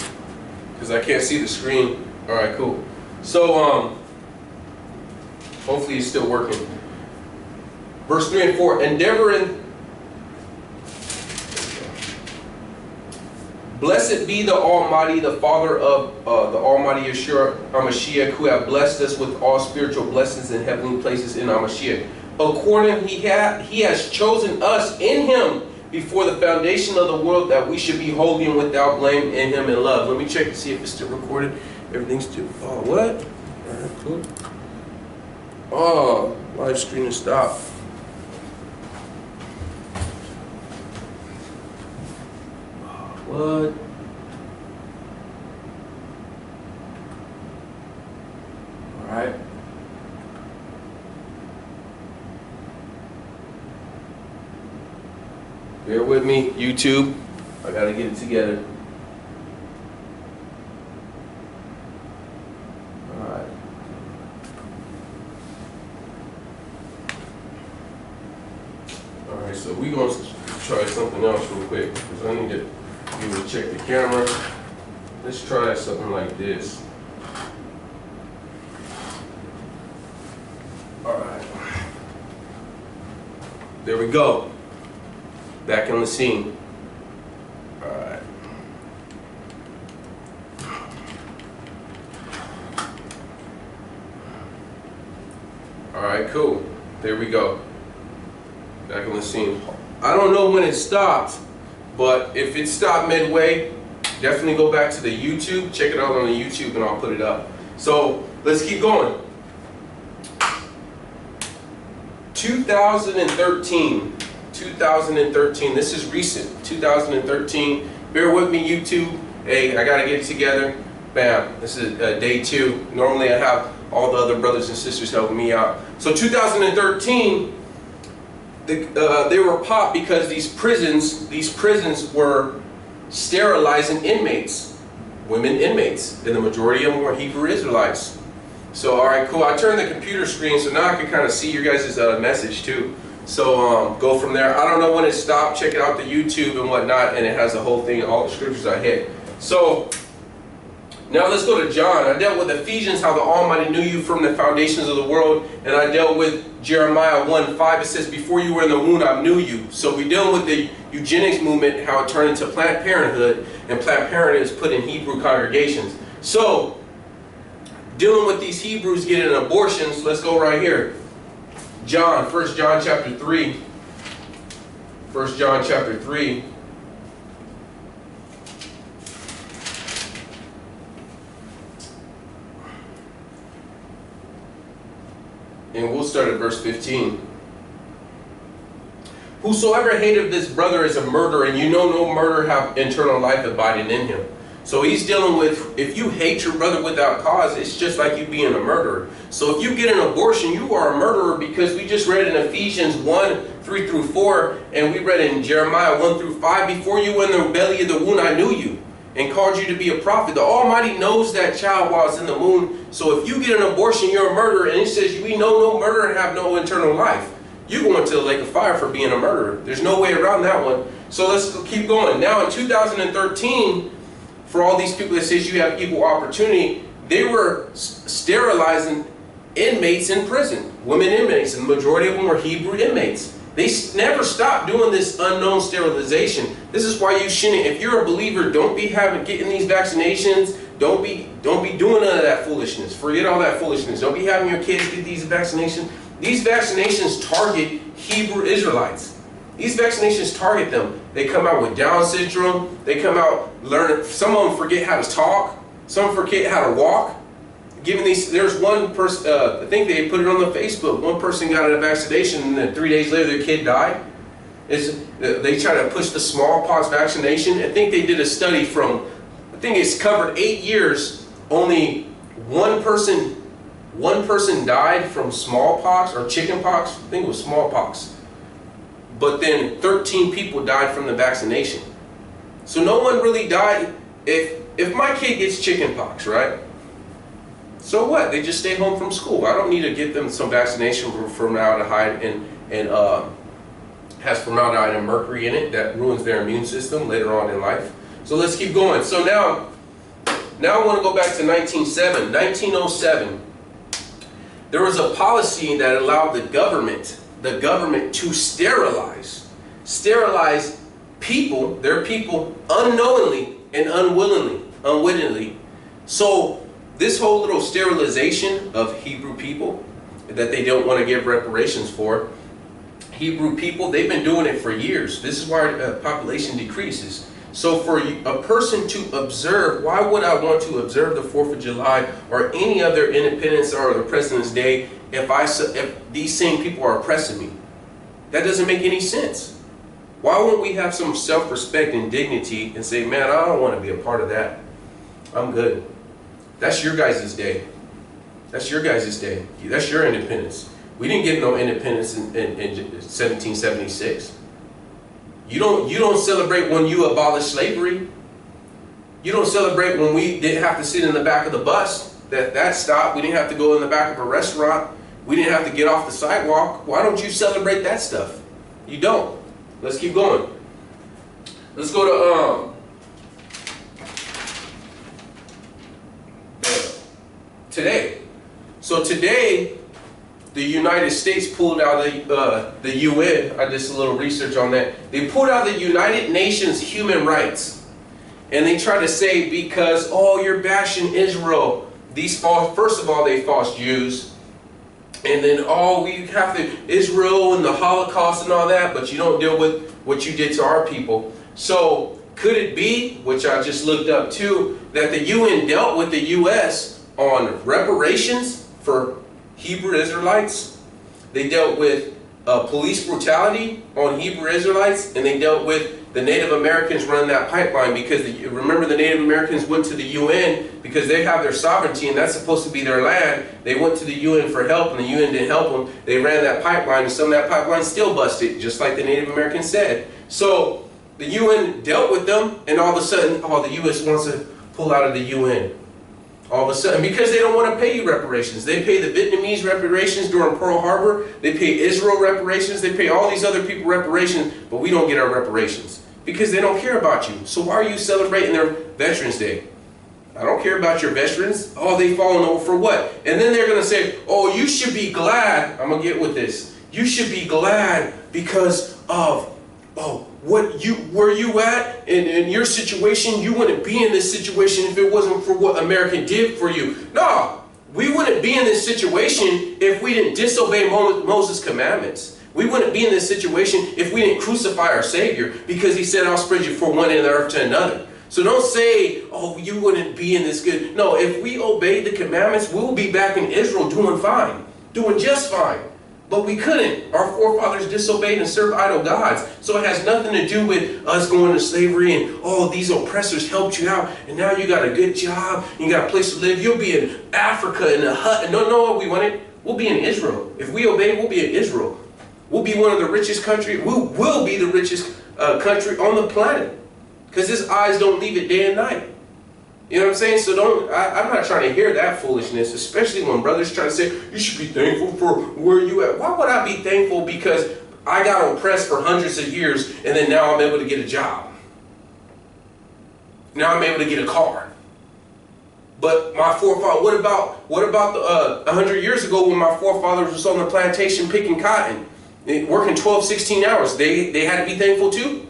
because I can't see the screen. All right, cool. So, hopefully it's still working. Verse 3 and 4, endeavoring. Blessed be the Almighty, the Father of the Almighty Yeshua, our Mashiach, who have blessed us with all spiritual blessings in heavenly places in our Mashiach. According he has chosen us in him before the foundation of the world, that we should be holy and without blame in him in love. Let me check to see if it's still recorded. Everything's still. Oh, what? All right, cool. Oh, live stream is stopped. What? All right. Bear with me, YouTube. I gotta get it together. All right. All right. So we gonna try something else real quick, because I need to. You will check the camera. Let's try something like this. All right. There we go. Back on the scene. All right. All right, cool. There we go. Back on the scene. I don't know when it stopped. But if it stopped midway, definitely go back to the YouTube. Check it out on the YouTube and I'll put it up. So let's keep going. 2013. This is recent. 2013. Bear with me, YouTube. Hey, I gotta get it together. Bam. This is day 2. Normally I have all the other brothers and sisters helping me out. So 2013. They were popped because these prisons were sterilizing inmates, women inmates, and the majority of them were Hebrew Israelites. So, all right, cool. I turned the computer screen so now I can kind of see your guys' message too. So go from there. I don't know when it stopped. Check it out the YouTube and whatnot, and it has the whole thing, all the scriptures I hit. So now let's go to John. I dealt with Ephesians, how the Almighty knew you from the foundations of the world. And I dealt with Jeremiah 1:5. It says, before you were in the womb, I knew you. So we're dealing with the eugenics movement, how it turned into Planned Parenthood. And Planned Parenthood is put in Hebrew congregations. So dealing with these Hebrews getting abortions, let's go right here. John, 1 John chapter 3. 1 John chapter 3. And we'll start at verse 15. Whosoever hateth this brother is a murderer, and you know no murderer have eternal life abiding in him. So he's dealing with, if you hate your brother without cause, it's just like you being a murderer. So if you get an abortion, you are a murderer, because we just read in Ephesians 1:3-4, and we read in Jeremiah 1-5, before you were in the belly of the womb, I knew you, and called you to be a prophet. The Almighty knows that child while it's in the womb. So if you get an abortion, you're a murderer. And it says, we know no murderer and have no eternal life. You're going to the lake of fire for being a murderer. There's no way around that one. So let's keep going. Now in 2013, for all these people that says you have equal opportunity, they were sterilizing inmates in prison, women inmates, and the majority of them were Hebrew inmates. They never stopped doing this unknown sterilization. This is why you shouldn't, if you're a believer, don't be getting these vaccinations. Don't be doing none of that foolishness. Forget all that foolishness. Don't be having your kids get these vaccinations. These vaccinations target Hebrew Israelites. These vaccinations target them. They come out with Down syndrome. They come out learning. Some of them forget how to talk. Some forget how to walk. There's one person, I think they put it on the Facebook. One person got a vaccination, and then 3 days later their kid died. They try to push the smallpox vaccination. I think they did a study from, I think it's covered 8 years. Only one person died from smallpox or chickenpox. I think it was smallpox. But then 13 people died from the vaccination. So no one really died. If my kid gets chickenpox, right? So what? They just stay home from school. I don't need to get them some vaccination for formaldehyde and has formaldehyde and mercury in it that ruins their immune system later on in life. So let's keep going. So now I want to go back to 1907. There was a policy that allowed the government to sterilize people, their people, unknowingly and unwittingly. So this whole little sterilization of Hebrew people that they don't want to give reparations for, Hebrew people, they've been doing it for years. This is why population decreases. So for a person to observe, why would I want to observe the 4th of July or any other Independence or the President's Day if these same people are oppressing me? That doesn't make any sense. Why won't we have some self-respect and dignity and say, man, I don't want to be a part of that. I'm good. That's your guys' day. That's your guys' day. That's your independence. We didn't get no independence in 1776. You don't celebrate when you abolish slavery. You don't celebrate when we didn't have to sit in the back of the bus. That stopped. We didn't have to go in the back of a restaurant. We didn't have to get off the sidewalk. Why don't you celebrate that stuff? You don't. Let's keep going. Let's go to today. So today, the United States pulled out the UN. I did a little research on that. They pulled out the United Nations human rights. And they try to say because, oh, you're bashing Israel. First of all, they false Jews. And then, oh, we have to, Israel and the Holocaust and all that, but you don't deal with what you did to our people. So could it be, which I just looked up too, that the UN dealt with the U.S. on reparations for Hebrew Israelites? They dealt with police brutality on Hebrew Israelites, and they dealt with the Native Americans running that pipeline because, remember, the Native Americans went to the UN because they have their sovereignty and that's supposed to be their land. They went to the UN for help and the UN didn't help them. They ran that pipeline and some of that pipeline still busted, just like the Native Americans said. So the UN dealt with them and all of a sudden, oh, the US wants to pull out of the UN. All of a sudden, because they don't want to pay you reparations. They pay the Vietnamese reparations during Pearl Harbor. They pay Israel reparations. They pay all these other people reparations, but we don't get our reparations because they don't care about you. So why are you celebrating their Veterans Day? I don't care about your veterans. Oh, they fallen over for what? And then they're going to say, oh, you should be glad. I'm going to get with this. You should be glad because of, oh, where you at in your situation. You wouldn't be in this situation if it wasn't for what America did for you. No, we wouldn't be in this situation if we didn't disobey Moses' commandments. We wouldn't be in this situation if we didn't crucify our Savior because he said, I'll spread you from one end of the earth to another. So don't say, oh, you wouldn't be in this good. No, if we obeyed the commandments, we'll be back in Israel doing fine, doing just fine. But we couldn't. Our forefathers disobeyed and served idol gods. So it has nothing to do with us going to slavery and, oh, these oppressors helped you out and now you got a good job, you got a place to live. You'll be in Africa in a hut. No, we want it. We'll be in Israel. If we obey, we'll be in Israel. We'll be one of the richest countries. We will be the richest country on the planet because his eyes don't leave it day and night. You know what I'm saying? So I'm not trying to hear that foolishness, especially when brothers try to say, you should be thankful for where you at. Why would I be thankful because I got oppressed for hundreds of years and then now I'm able to get a job? Now I'm able to get a car. But my forefather, what about 100 years ago when my forefathers was on the plantation picking cotton, working 12, 16 hours, they had to be thankful too?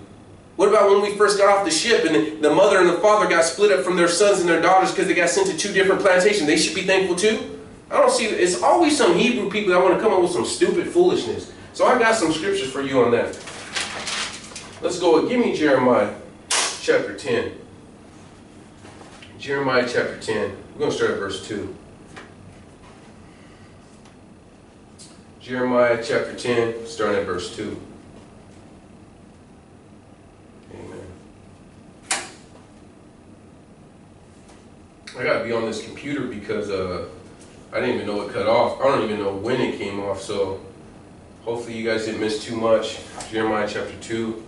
What about when we first got off the ship and the mother and the father got split up from their sons and their daughters because they got sent to 2 different plantations? They should be thankful too? I don't see, it's always some Hebrew people that want to come up with some stupid foolishness. So I got some scriptures for you on that. Let's go, give me Jeremiah chapter 10. Jeremiah chapter 10. We're going to start at verse 2. Jeremiah chapter 10, starting at verse 2. I gotta be on this computer because I didn't even know it cut off. I don't even know when it came off, so hopefully you guys didn't miss too much. Jeremiah chapter 2.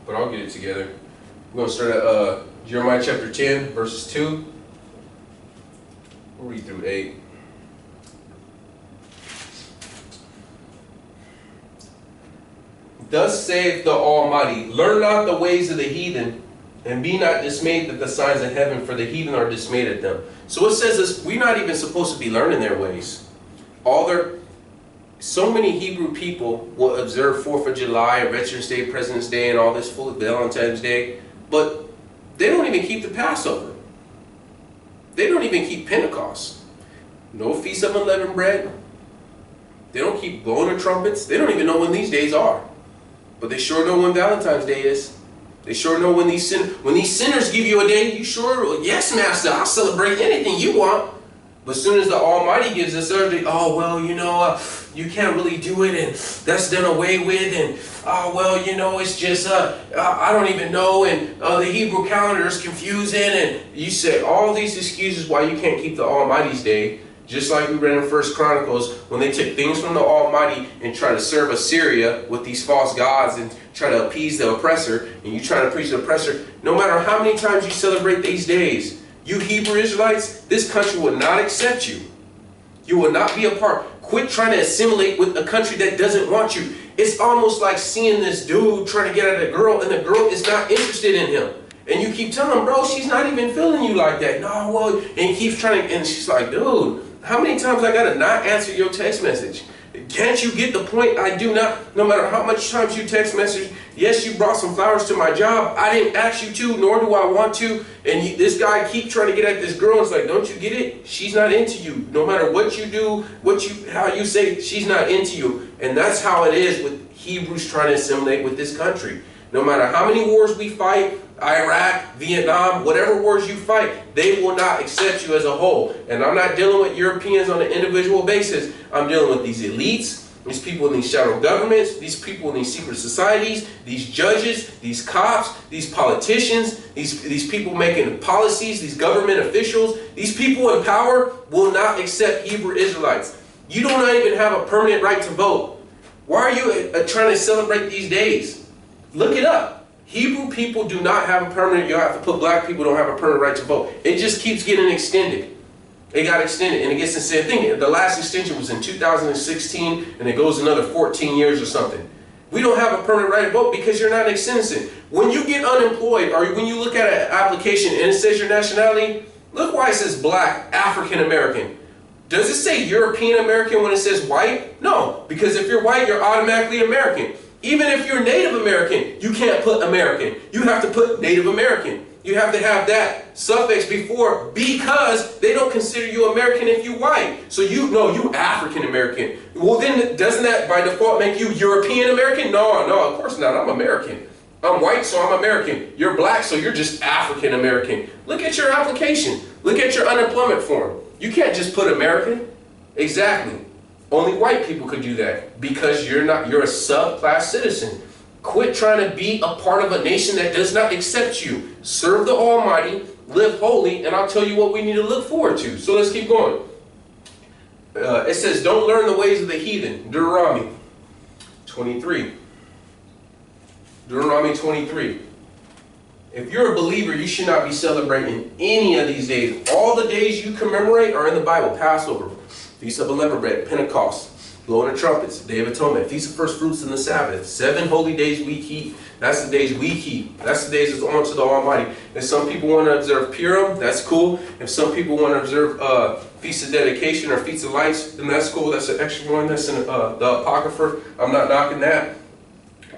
But I'll get it together. We're gonna start at Jeremiah chapter 10, verses 2. We'll read through 8. Thus saith the Almighty, learn not the ways of the heathen, and be not dismayed at the signs of heaven, for the heathen are dismayed at them. So it says this, we're not even supposed to be learning their ways. So many Hebrew people will observe 4th of July, Veterans Day, President's Day, and all this full of Valentine's Day, but they don't even keep the Passover. They don't even keep Pentecost. No Feast of Unleavened Bread. They don't keep blowing the trumpets. They don't even know when these days are. But they sure know when Valentine's Day is. They sure know when these sinners give you a day, you sure, yes, Master, I'll celebrate anything you want. But as soon as the Almighty gives us Thursday, oh, well, you know, you can't really do it, and that's done away with, and, oh, well, you know, it's just, I don't even know, and the Hebrew calendar is confusing, and you say all these excuses why you can't keep the Almighty's Day. Just like we read in 1 Chronicles, when they took things from the Almighty and try to serve Assyria with these false gods and try to appease the oppressor, and you try to appease the oppressor, no matter how many times you celebrate these days, you Hebrew Israelites, this country will not accept you. You will not be a part. Quit trying to assimilate with a country that doesn't want you. It's almost like seeing this dude trying to get at a girl, and the girl is not interested in him. And you keep telling him, bro, she's not even feeling you like that. No, well, and he keeps trying to, and she's like, dude, how many times I gotta not answer your text message? Can't you get the point? I do not, no matter how much times you text message, yes, you brought some flowers to my job. I didn't ask you to, nor do I want to. And this guy keep trying to get at this girl. It's like, don't you get it? She's not into you. No matter what you do, how you say, she's not into you. And that's how it is with Hebrews trying to assimilate with this country. No matter how many wars we fight, Iraq, Vietnam, whatever wars you fight, they will not accept you as a whole. And I'm not dealing with Europeans on an individual basis. I'm dealing with these elites, these people in these shadow governments, these people in these secret societies, these judges, these cops, these politicians, these people making policies, these government officials. These people in power will not accept Hebrew Israelites. You do not even have a permanent right to vote. Why are you trying to celebrate these days? Look it up. Hebrew people do not have a permanent, you have to put black people don't have a permanent right to vote. It just keeps getting extended. It got extended, and it gets the same thing. The last extension was in 2016, and it goes another 14 years or something. We don't have a permanent right to vote because you're not a citizen. When you get unemployed, or when you look at an application and it says your nationality, look why it says black, African American. Does it say European American when it says white? No, because if you're white, you're automatically American. Even if you're Native American, you can't put American. You have to put Native American. You have to have that suffix before, because they don't consider you American if you're white. So you African American. Well, then doesn't that by default make you European American? No, of course not. I'm American. I'm white, so I'm American. You're black, so you're just African American. Look at your application. Look at your unemployment form. You can't just put American. Exactly. Only white people could do that because you're a subclass citizen. Quit trying to be a part of a nation that does not accept you. Serve the Almighty, live holy, and I'll tell you what we need to look forward to. So let's keep going. It says, don't learn the ways of the heathen. Deuteronomy 23. Deuteronomy 23. If you're a believer, you should not be celebrating any of these days. All the days you commemorate are in the Bible. Passover, Feast of Unleavened Bread, Pentecost, blowing the trumpets, Day of Atonement, Feast of First Fruits, and the Sabbath. 7 holy days we keep. That's the days we keep. That's the days that's on to the Almighty. If some people want to observe Purim, that's cool. If some people want to observe Feast of Dedication or Feast of Lights, then that's cool. That's an extra one. That's in the Apocrypha. I'm not knocking that.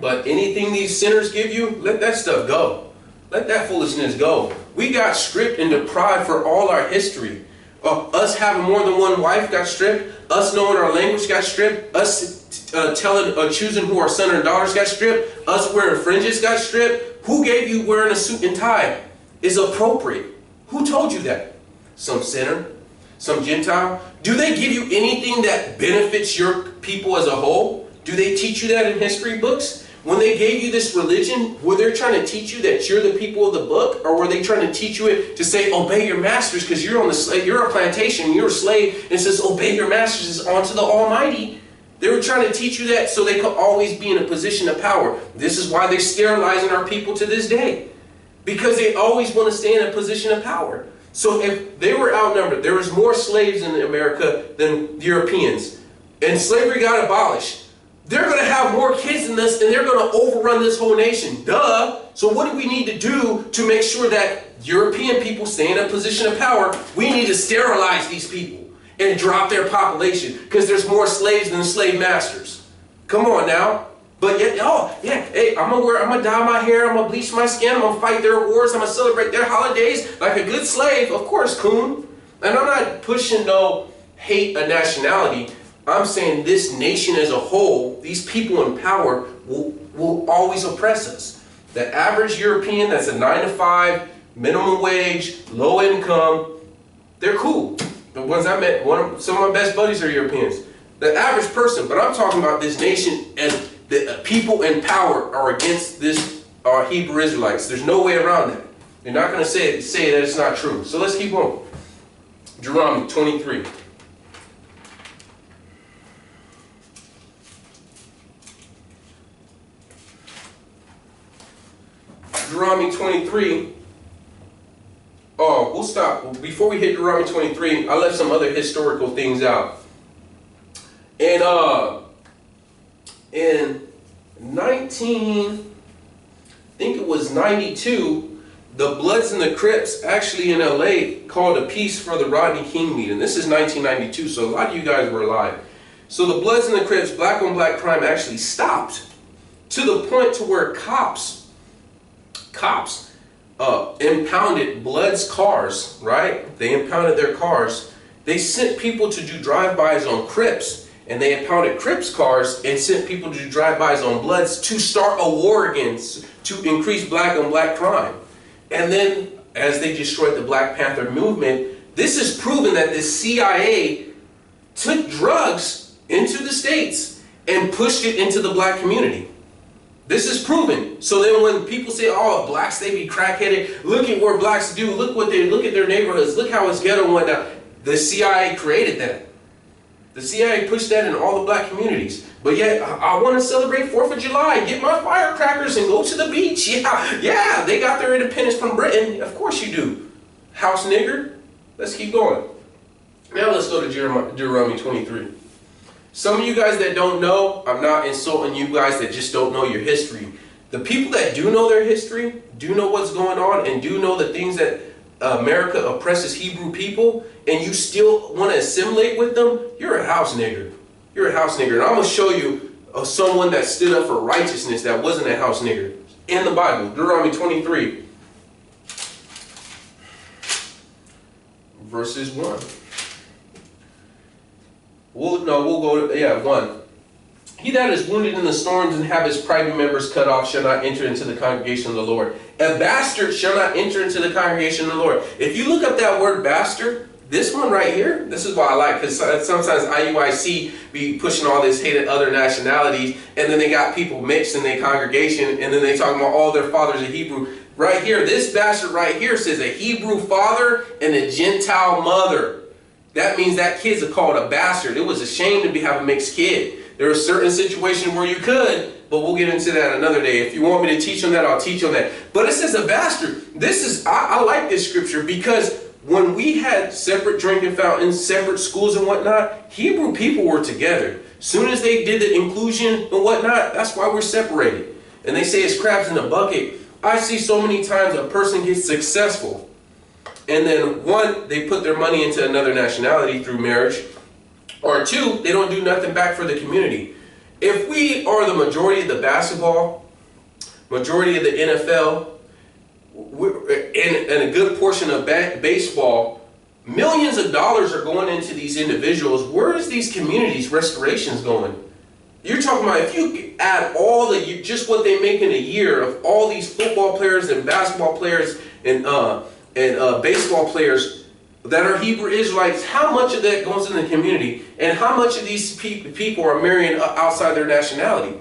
But anything these sinners give you, let that stuff go. Let that foolishness go. We got stripped and deprived for all our history. Us having more than one wife got stripped. Us knowing our language got stripped. Us choosing who our son and daughters got stripped. Us wearing fringes got stripped. Who gave you wearing a suit and tie is appropriate? Who told you that? Some sinner? Some Gentile? Do they give you anything that benefits your people as a whole? Do they teach you that in history books? When they gave you this religion, were they trying to teach you that you're the people of the book? Or were they trying to teach you it to say, obey your masters because you're on the slave, you're a plantation, you're a slave, and it says, obey your masters is onto the Almighty. They were trying to teach you that so they could always be in a position of power. This is why they're sterilizing our people to this day. Because they always want to stay in a position of power. So if they were outnumbered, there was more slaves in America than Europeans, and slavery got abolished. They're going to have more kids than us, and they're going to overrun this whole nation. Duh. So what do we need to do to make sure that European people stay in a position of power? We need to sterilize these people and drop their population, because there's more slaves than slave masters. Come on now. But yet, oh yeah, hey, I'm gonna dye my hair, I'm gonna bleach my skin, I'm gonna fight their wars, I'm gonna celebrate their holidays like a good slave. Of course, coon. And I'm not pushing no hate a nationality. I'm saying this nation as a whole, these people in power will always oppress us. The average European that's a 9-to-5, minimum wage, low income, they're cool. The ones I met, some of my best buddies are Europeans. The average person, but I'm talking about this nation as the people in power are against this Hebrew Israelites. There's no way around that. You're not going to say that it's not true. So let's keep on. Deuteronomy 23. Deuteronomy 23. Oh, we'll stop. Before we hit Deuteronomy 23, I left some other historical things out. And in 92, the Bloods and the Crips actually in LA called a peace for the Rodney King meeting. This is 1992, so a lot of you guys were alive. So the Bloods and the Crips, black on black crime actually stopped, to the point to where cops impounded Bloods' cars, right? They impounded their cars. They sent people to do drive-bys on Crips, and they impounded Crips' cars and sent people to do drive-bys on Bloods to start a war against, to increase black on black crime. And then, as they destroyed the Black Panther movement, this is proven that the CIA took drugs into the States and pushed it into the black community. This is proven. So then when people say, oh, blacks, they be crackheaded, look at what blacks do, look at their neighborhoods, look how it's ghetto and whatnot. The CIA created that. The CIA pushed that in all the black communities. But yet, I want to celebrate 4th of July, get my firecrackers and go to the beach. Yeah, they got their independence from Britain. Of course you do. House nigger. Let's keep going. Now let's go to Deuteronomy 23. Some of you guys that don't know, I'm not insulting you guys that just don't know your history. The people that do know their history, do know what's going on, and do know the things that America oppresses Hebrew people, and you still want to assimilate with them, you're a house nigger. You're a house nigger. And I'm going to show you someone that stood up for righteousness that wasn't a house nigger. In the Bible, Deuteronomy 23, verses 1. We'll go to, 1. He that is wounded in the storms and have his private members cut off shall not enter into the congregation of the Lord. A bastard shall not enter into the congregation of the Lord. If you look up that word bastard, this one right here, this is what I like, because sometimes IUIC be pushing all this hate at other nationalities, and then they got people mixed in their congregation, and then they talk about all their fathers are Hebrew. Right here, this bastard right here says a Hebrew father and a Gentile mother. That means that kid's called a bastard. It was a shame to have a mixed kid. There are certain situations where you could, but we'll get into that another day. If you want me to teach on that, I'll teach on that. But it says a bastard. I like this scripture because when we had separate drinking fountains, separate schools and whatnot, Hebrew people were together. Soon as they did the inclusion and whatnot, that's why we're separated. And they say it's crabs in a bucket. I see so many times a person gets successful, and then one, they put their money into another nationality through marriage, or two, they don't do nothing back for the community. If we are the majority of the basketball, majority of the NFL, and a good portion of baseball, millions of dollars are going into these individuals. Where is these communities restorations going? You're talking about if you add all just what they make in a year of all these football players and basketball players and baseball players that are Hebrew Israelites, how much of that goes in the community, and how much of these people are marrying outside their nationality?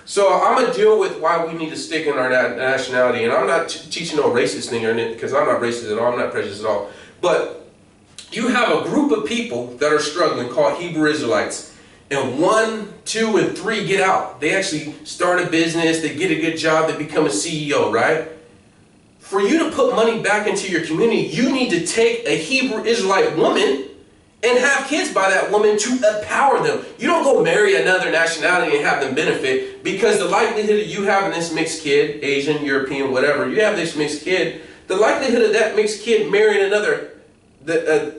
So I'm going to deal with why we need to stick in our nationality, and I'm not teaching no racist thing or anything, because I'm not racist at all, I'm not prejudiced at all. But you have a group of people that are struggling called Hebrew Israelites, and 1, 2, and 3 get out. They actually start a business, they get a good job, they become a CEO, right? for you to put money back into your community, you need to take a Hebrew Israelite woman and have kids by that woman to empower them. You don't go marry another nationality and have them benefit, because the likelihood of you having this mixed kid, Asian, European, whatever, you have this mixed kid, the likelihood of that mixed kid marrying another,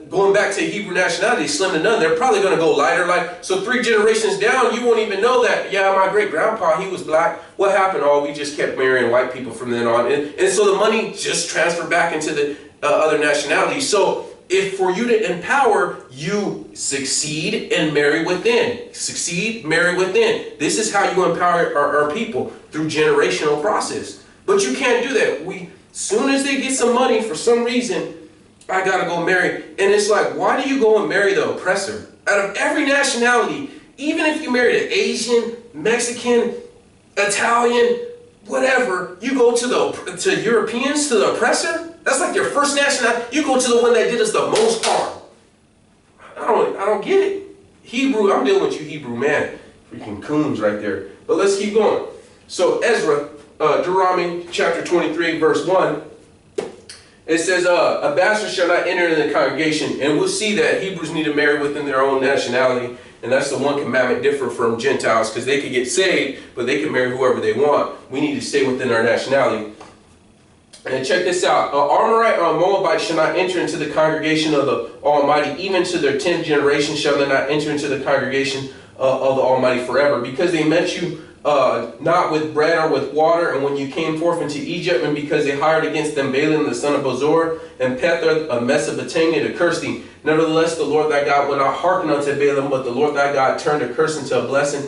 going back to Hebrew nationality, is slim to none. They're probably going to go lighter. So 3 generations down, you won't even know that, yeah, my great-grandpa, he was black. What happened? Oh, we just kept marrying white people from then on. And so the money just transferred back into the other nationalities. So if for you to empower, you succeed and marry within. Succeed, marry within. This is how you empower our people, through generational process. But you can't do that. Soon as they get some money, for some reason, I gotta go marry. And it's like, why do you go and marry the oppressor? Out of every nationality, even if you married an Asian, Mexican, Italian, whatever, you go to Europeans, to the oppressor? That's like your first nationality. You go to the one that did us the most harm. I don't get it. Hebrew, I'm dealing with you Hebrew, man. Freaking coons right there. But let's keep going. So Ezra, Deuteronomy chapter 23, verse 1. It says, a bastard shall not enter into the congregation. And we'll see that Hebrews need to marry within their own nationality. And that's the one commandment different from Gentiles, because they could get saved, but they can marry whoever they want. We need to stay within our nationality. And check this out. An Amorite or a Moabite shall not enter into the congregation of the Almighty. Even to their 10th generation shall they not enter into the congregation of the Almighty forever. Because they met you not with bread or with water, and when you came forth into Egypt, and because they hired against them Balaam the son of Bozor, and Pether of Mesopotamia to curse thee. Nevertheless, the Lord thy God will not hearken unto Balaam, but the Lord thy God turned a curse into a blessing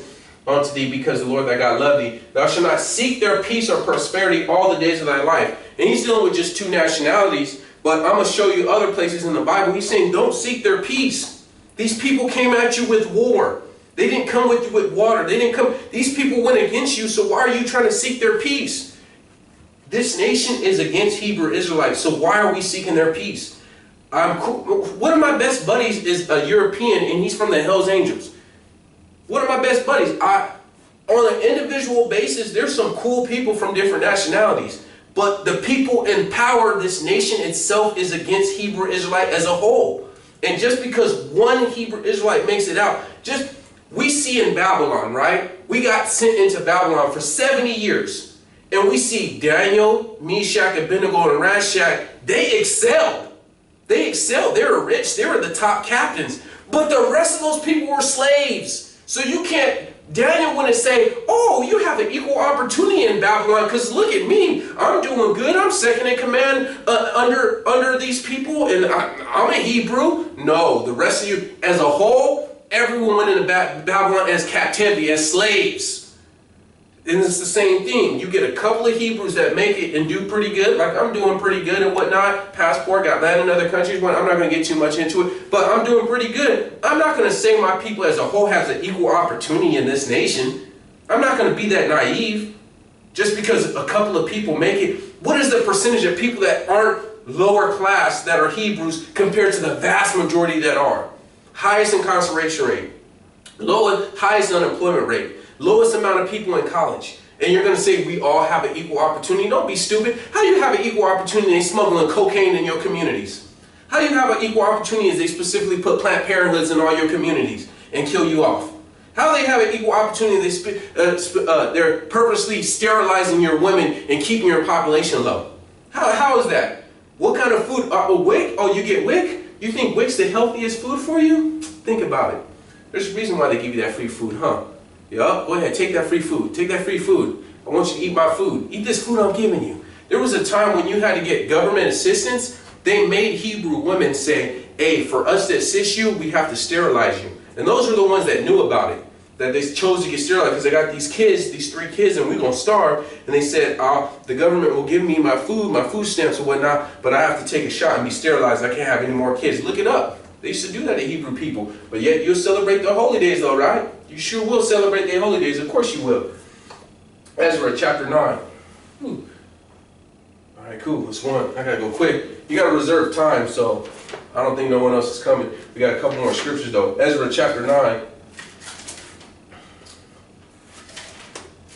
unto thee, because the Lord thy God loved thee. Thou shalt not seek their peace or prosperity all the days of thy life. And he's dealing with just 2 nationalities, but I'm going to show you other places in the Bible. He's saying, don't seek their peace. These people came at you with war. They didn't come with you with water. They didn't come. These people went against you, so why are you trying to seek their peace? This nation is against Hebrew Israelites, so why are we seeking their peace? One of my best buddies is a European, and he's from the Hells Angels. One of my best buddies. On an individual basis, there's some cool people from different nationalities. But the people in power, this nation itself, is against Hebrew Israelite as a whole. And just because one Hebrew Israelite makes it out, we see in Babylon, right? We got sent into Babylon for 70 years. And we see Daniel, Meshach, Abednego, and Rashach, they excelled. They excelled. They were rich. They were the top captains. But the rest of those people were slaves. So you can't, Daniel wouldn't say, oh, you have an equal opportunity in Babylon, because look at me. I'm doing good. I'm second in command under these people, and I'm a Hebrew. No, the rest of you as a whole, everyone went into Babylon as captivity, as slaves. And it's the same thing. You get a couple of Hebrews that make it and do pretty good, like I'm doing pretty good and whatnot. Passport, got land in other countries. I'm not going to get too much into it, but I'm doing pretty good. I'm not going to say my people as a whole has an equal opportunity in this nation. I'm not going to be that naive just because a couple of people make it. What is the percentage of people that aren't lower class that are Hebrews compared to the vast majority that are? Highest incarceration rate, highest unemployment rate, lowest amount of people in college. And you're going to say we all have an equal opportunity? Don't be stupid. How do you have an equal opportunity and smuggling cocaine in your communities? How do you have an equal opportunity as they specifically put Planned Parenthoods in all your communities and kill you off? How do they have an equal opportunity? They're purposely sterilizing your women and keeping your population low. How is that? What kind of food? WIC? Oh, you get WIC? You think WIC's the healthiest food for you? Think about it. There's a reason why they give you that free food, huh? Yeah, go ahead, take that free food. Take that free food. I want you to eat my food. Eat this food I'm giving you. There was a time when you had to get government assistance. They made Hebrew women say, hey, for us to assist you, we have to sterilize you. And those are the ones that knew about it, that they chose to get sterilized because they got these kids, these 3 kids, and we're going to starve. And they said, the government will give me my food stamps or whatnot, but I have to take a shot and be sterilized. I can't have any more kids. Look it up. They used to do that to Hebrew people. But yet you'll celebrate their holy days though, right? You sure will celebrate their holy days. Of course you will. Ezra chapter 9. All right, cool. Let's one. I got to go quick. You got to reserve time, so I don't think no one else is coming. We got a couple more scriptures though. Ezra chapter 9.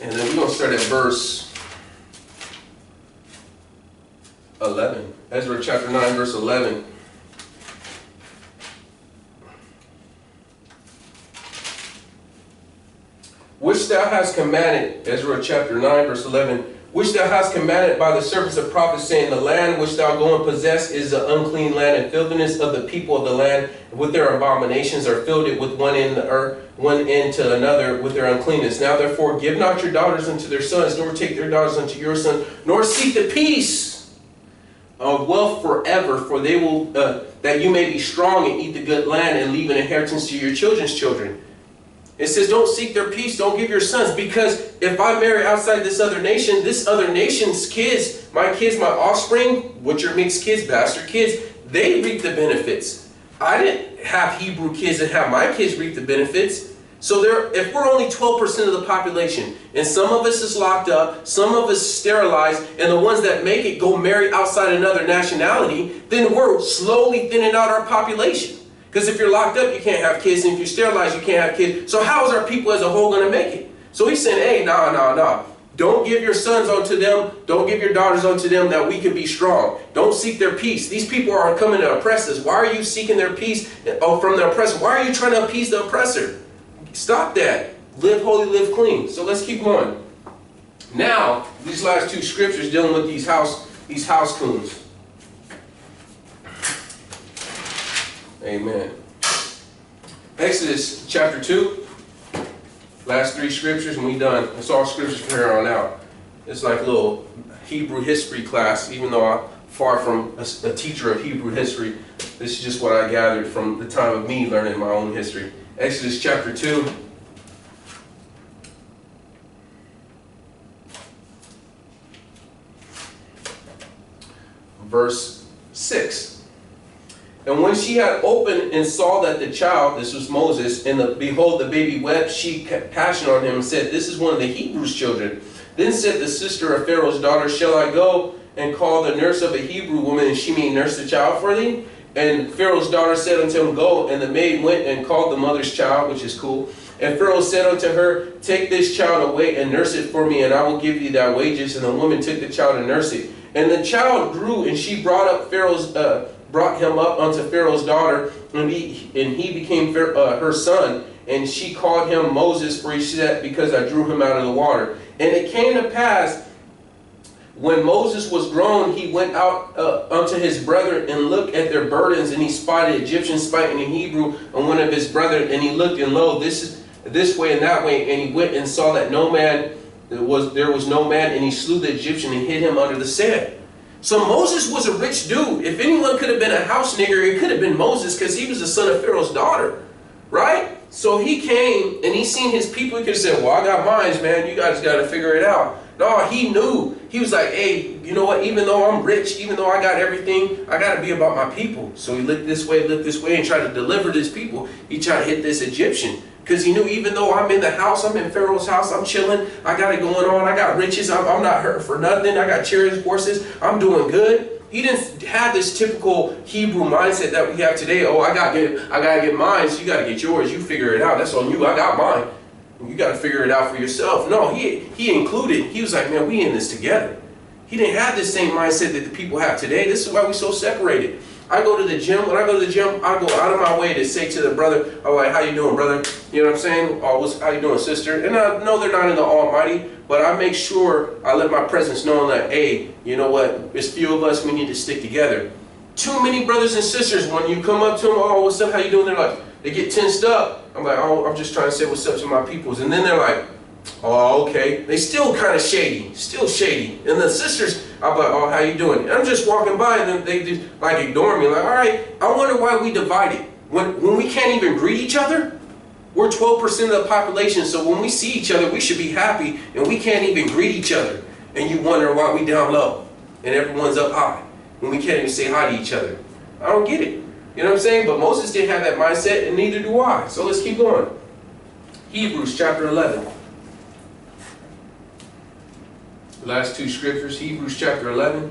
And then we're going to start at verse 11. Ezra chapter 9, verse 11. Which thou hast commanded, Ezra chapter 9, verse 11, which thou hast commanded by the servants of prophets, saying, the land which thou go and possess is the unclean land, and filthiness of the people of the land with their abominations are filled it with one end to another with their uncleanness. Now therefore give not your daughters unto their sons, nor take their daughters unto your sons, nor seek the peace of wealth forever, for they will that you may be strong and eat the good land and leave an inheritance to your children's children. It says don't seek their peace, don't give your sons, because if I marry outside this other nation's kids, my offspring, which are mixed kids, bastard kids, they reap the benefits. I didn't have Hebrew kids and have my kids reap the benefits. So if we're only 12% of the population, and some of us is locked up, some of us sterilized, and the ones that make it go marry outside another nationality, then we're slowly thinning out our population. Because if you're locked up, you can't have kids, and if you're sterilized, you can't have kids. So how is our people as a whole going to make it? So he's saying, hey, nah. Don't give your sons unto them. Don't give your daughters unto them, that we can be strong. Don't seek their peace. These people are coming to oppress us. Why are you seeking their peace from the oppressor? Why are you trying to appease the oppressor? Stop that. Live holy, live clean. So let's keep going. Now, these last two scriptures dealing with these house coons. Amen. Exodus chapter 2. Last three scriptures and we done. It's all scriptures from here on out. It's like a little Hebrew history class, even though I'm far from a teacher of Hebrew history. This is just what I gathered from the time of me learning my own history. Exodus chapter 2. Verse 6. And when she had opened and saw that the child, this was Moses, and behold, the baby wept, she kept passion on him and said, this is one of the Hebrews' children. Then said the sister of Pharaoh's daughter, shall I go and call the nurse of a Hebrew woman, and she may nurse the child for thee? And Pharaoh's daughter said unto him, go. And the maid went and called the mother's child, which is cool. And Pharaoh said unto her, take this child away and nurse it for me, and I will give thee thy wages. And the woman took the child and nursed it. And the child grew, and she brought him up unto Pharaoh's daughter, and he became her son. And she called him Moses, for he said, because I drew him out of the water. And it came to pass, when Moses was grown, he went out unto his brethren and looked at their burdens, and he spied an Egyptian spiting in Hebrew on one of his brethren, and he looked, and lo, this way and that way, and he went and saw that there was no man, and he slew the Egyptian and hid him under the sand. So Moses was a rich dude. If anyone could have been a house nigger, it could have been Moses, because he was the son of Pharaoh's daughter, right? So he came and he seen his people. He could have said, well, I got mines, man. You guys got to figure it out. No, he knew. He was like, hey, you know what? Even though I'm rich, even though I got everything, I got to be about my people. So he looked this way, and tried to deliver his people. He tried to hit this Egyptian. Because he knew, even though I'm in the house, I'm in Pharaoh's house, I'm chilling, I got it going on, I got riches, I'm not hurting for nothing, I got chariots, horses, I'm doing good. He didn't have this typical Hebrew mindset that we have today. Oh, I gotta get mine, so you gotta get yours, you figure it out, that's on you, I got mine. You gotta figure it out for yourself. No, he included, he was like, man, we in this together. He didn't have this same mindset that the people have today. This is why we're so separated. I go to the gym. When I go to the gym, I go out of my way to say to the brother, oh, like, how you doing, brother? You know what I'm saying? Oh, how you doing, sister? And I know they're not in the Almighty, but I make sure I let my presence know that, hey, you know what? There's few of us, we need to stick together. Too many brothers and sisters, when you come up to them, oh, what's up, how you doing? They're like, they get tensed up. I'm like, oh, I'm just trying to say what's up to my peoples. And then they're like, oh, okay. They still kind of shady, still shady. And the sisters, I'm like, oh, how you doing? And I'm just walking by, and then they just like ignore me. Like, all right, I wonder why we divided. When we can't even greet each other, we're 12% of the population. So when we see each other, we should be happy, and we can't even greet each other. And you wonder why we down low, and everyone's up high, when we can't even say hi to each other. I don't get it. You know what I'm saying? But Moses didn't have that mindset, and neither do I. So let's keep going. Hebrews chapter 11. Last two scriptures, Hebrews chapter 11.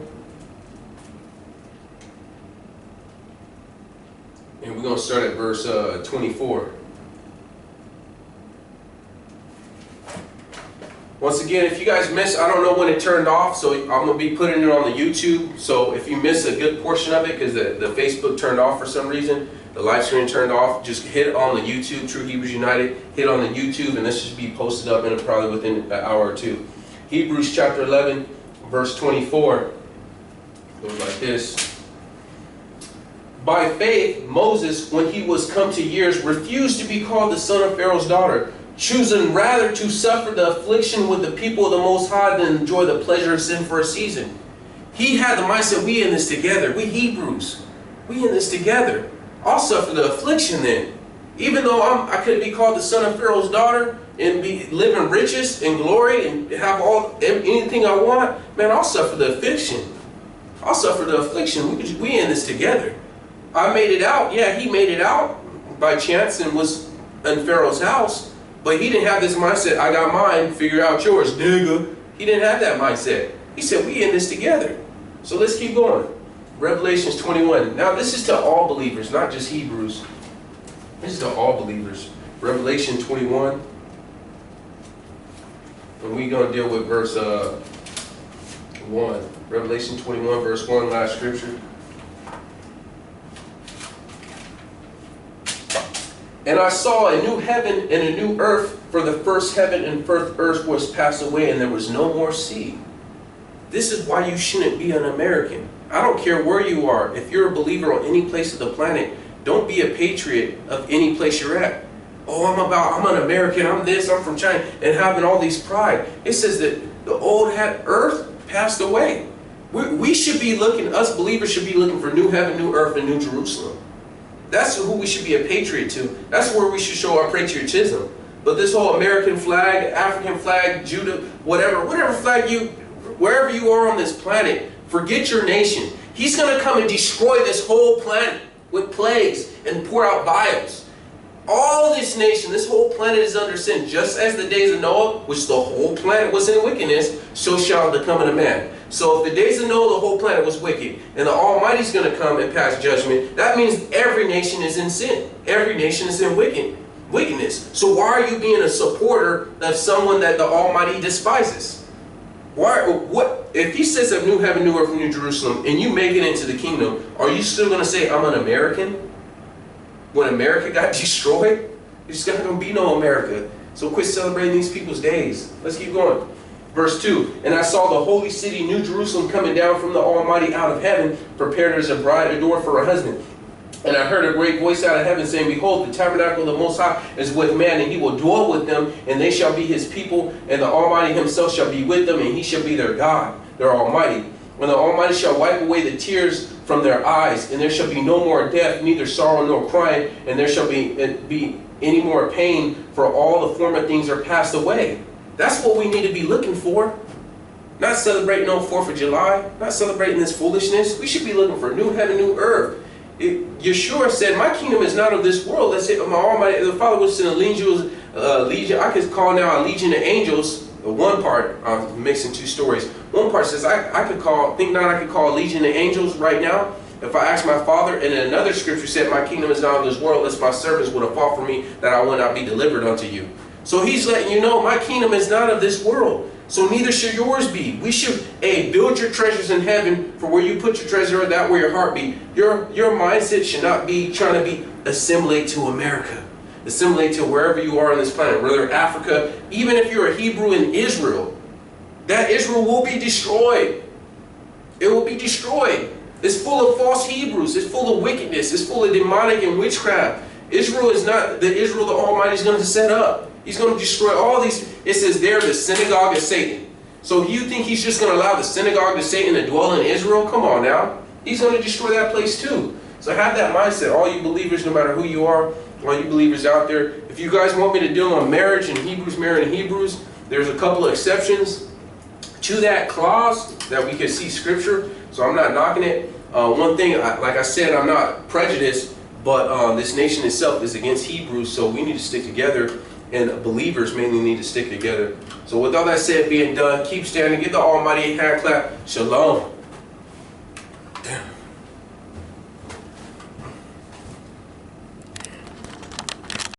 And we're going to start at verse 24. Once again, if you guys missed, I don't know when it turned off, so I'm going to be putting it on the YouTube. So if you miss a good portion of it, because the Facebook turned off for some reason, the live stream turned off, just hit on the YouTube, True Hebrews United, hit on the YouTube, and this should be posted up in probably within an hour or two. Hebrews chapter 11, verse 24, goes like this. By faith, Moses, when he was come to years, refused to be called the son of Pharaoh's daughter, choosing rather to suffer the affliction with the people of the Most High than enjoy the pleasure of sin for a season. He had the mindset, we in this together. We Hebrews, we in this together. I'll suffer the affliction then. Even though I could be called the son of Pharaoh's daughter and be living riches and glory and have anything I want, man, I'll suffer the affliction. I'll suffer the affliction. We in this together. I made it out. Yeah, he made it out by chance and was in Pharaoh's house. But he didn't have this mindset, I got mine, figure out yours, nigga. He didn't have that mindset. He said, we in this together. So let's keep going. Revelations 21. Now this is to all believers, not just Hebrews. This is to all believers. Revelation 21. And we're going to deal with verse 1. Revelation 21, verse 1, last scripture. And I saw a new heaven and a new earth, for the first heaven and first earth was passed away, and there was no more sea. This is why you shouldn't be an American. I don't care where you are. If you're a believer on any place of the planet, don't be a patriot of any place you're at. Oh, I'm an American, I'm this, I'm from China, and having all these pride. It says that the old earth passed away. We should be looking, us believers should be looking for new heaven, new earth, and new Jerusalem. That's who we should be a patriot to. That's where we should show our patriotism. But this whole American flag, African flag, Judah, whatever flag wherever you are on this planet, forget your nation. He's going to come and destroy this whole planet with plagues and pour out vials. All this nation, this whole planet is under sin. Just as the days of Noah, which the whole planet was in wickedness, so shall the coming of man. So if the days of Noah, the whole planet was wicked, and the Almighty's going to come and pass judgment, that means every nation is in sin. Every nation is in wickedness. So why are you being a supporter of someone that the Almighty despises? If he says of new heaven, new earth, new Jerusalem, and you make it into the kingdom, are you still going to say, I'm an American? When America got destroyed, there's not going to be no America. So quit celebrating these people's days. Let's keep going. Verse 2, and I saw the holy city, New Jerusalem, coming down from the Almighty out of heaven, prepared as a bride adorned for her husband. And I heard a great voice out of heaven saying, behold, the tabernacle of the Most High is with man, and he will dwell with them, and they shall be his people, and the Almighty himself shall be with them, and he shall be their God, their Almighty. When the Almighty shall wipe away the tears from their eyes, and there shall be no more death, neither sorrow nor crying, and there shall be any more pain, for all the former things are passed away. That's what we need to be looking for. Not celebrating no 4th of July, not celebrating this foolishness. We should be looking for new heaven, new earth. Yeshua said, my kingdom is not of this world. Let's say my Almighty, the Father was in a legion. I could call now a legion of angels. One part, I'm mixing two stories. One part says I could call a legion of angels right now if I asked my Father. And then another scripture said, my kingdom is not of this world, lest my servants would have fought for me, that I would not be delivered unto you. So he's letting you know, my kingdom is not of this world. So neither should yours be. We should, build your treasures in heaven, for where you put your treasure, that where your heart be. Your mindset should not be trying to be assimilate to America. Assimilate to wherever you are on this planet, whether Africa, even if you're a Hebrew in Israel, that Israel will be destroyed. It will be destroyed. It's full of false Hebrews. It's full of wickedness. It's full of demonic and witchcraft. Israel is not the Israel the Almighty is going to set up. He's going to destroy all these. It says there, the synagogue of Satan. So you think he's just going to allow the synagogue of Satan to dwell in Israel? Come on now. He's going to destroy that place too. So have that mindset. All you believers, no matter who you are, all you believers out there, if you guys want me to deal on marriage and Hebrews, marrying Hebrews, there's a couple of exceptions to that clause that we can see scripture. So I'm not knocking it. One thing, like I said, I'm not prejudiced, but this nation itself is against Hebrews, so we need to stick together. And believers mainly need to stick together. So with all that said being done, keep standing, give the Almighty a hand clap. Shalom. Damn.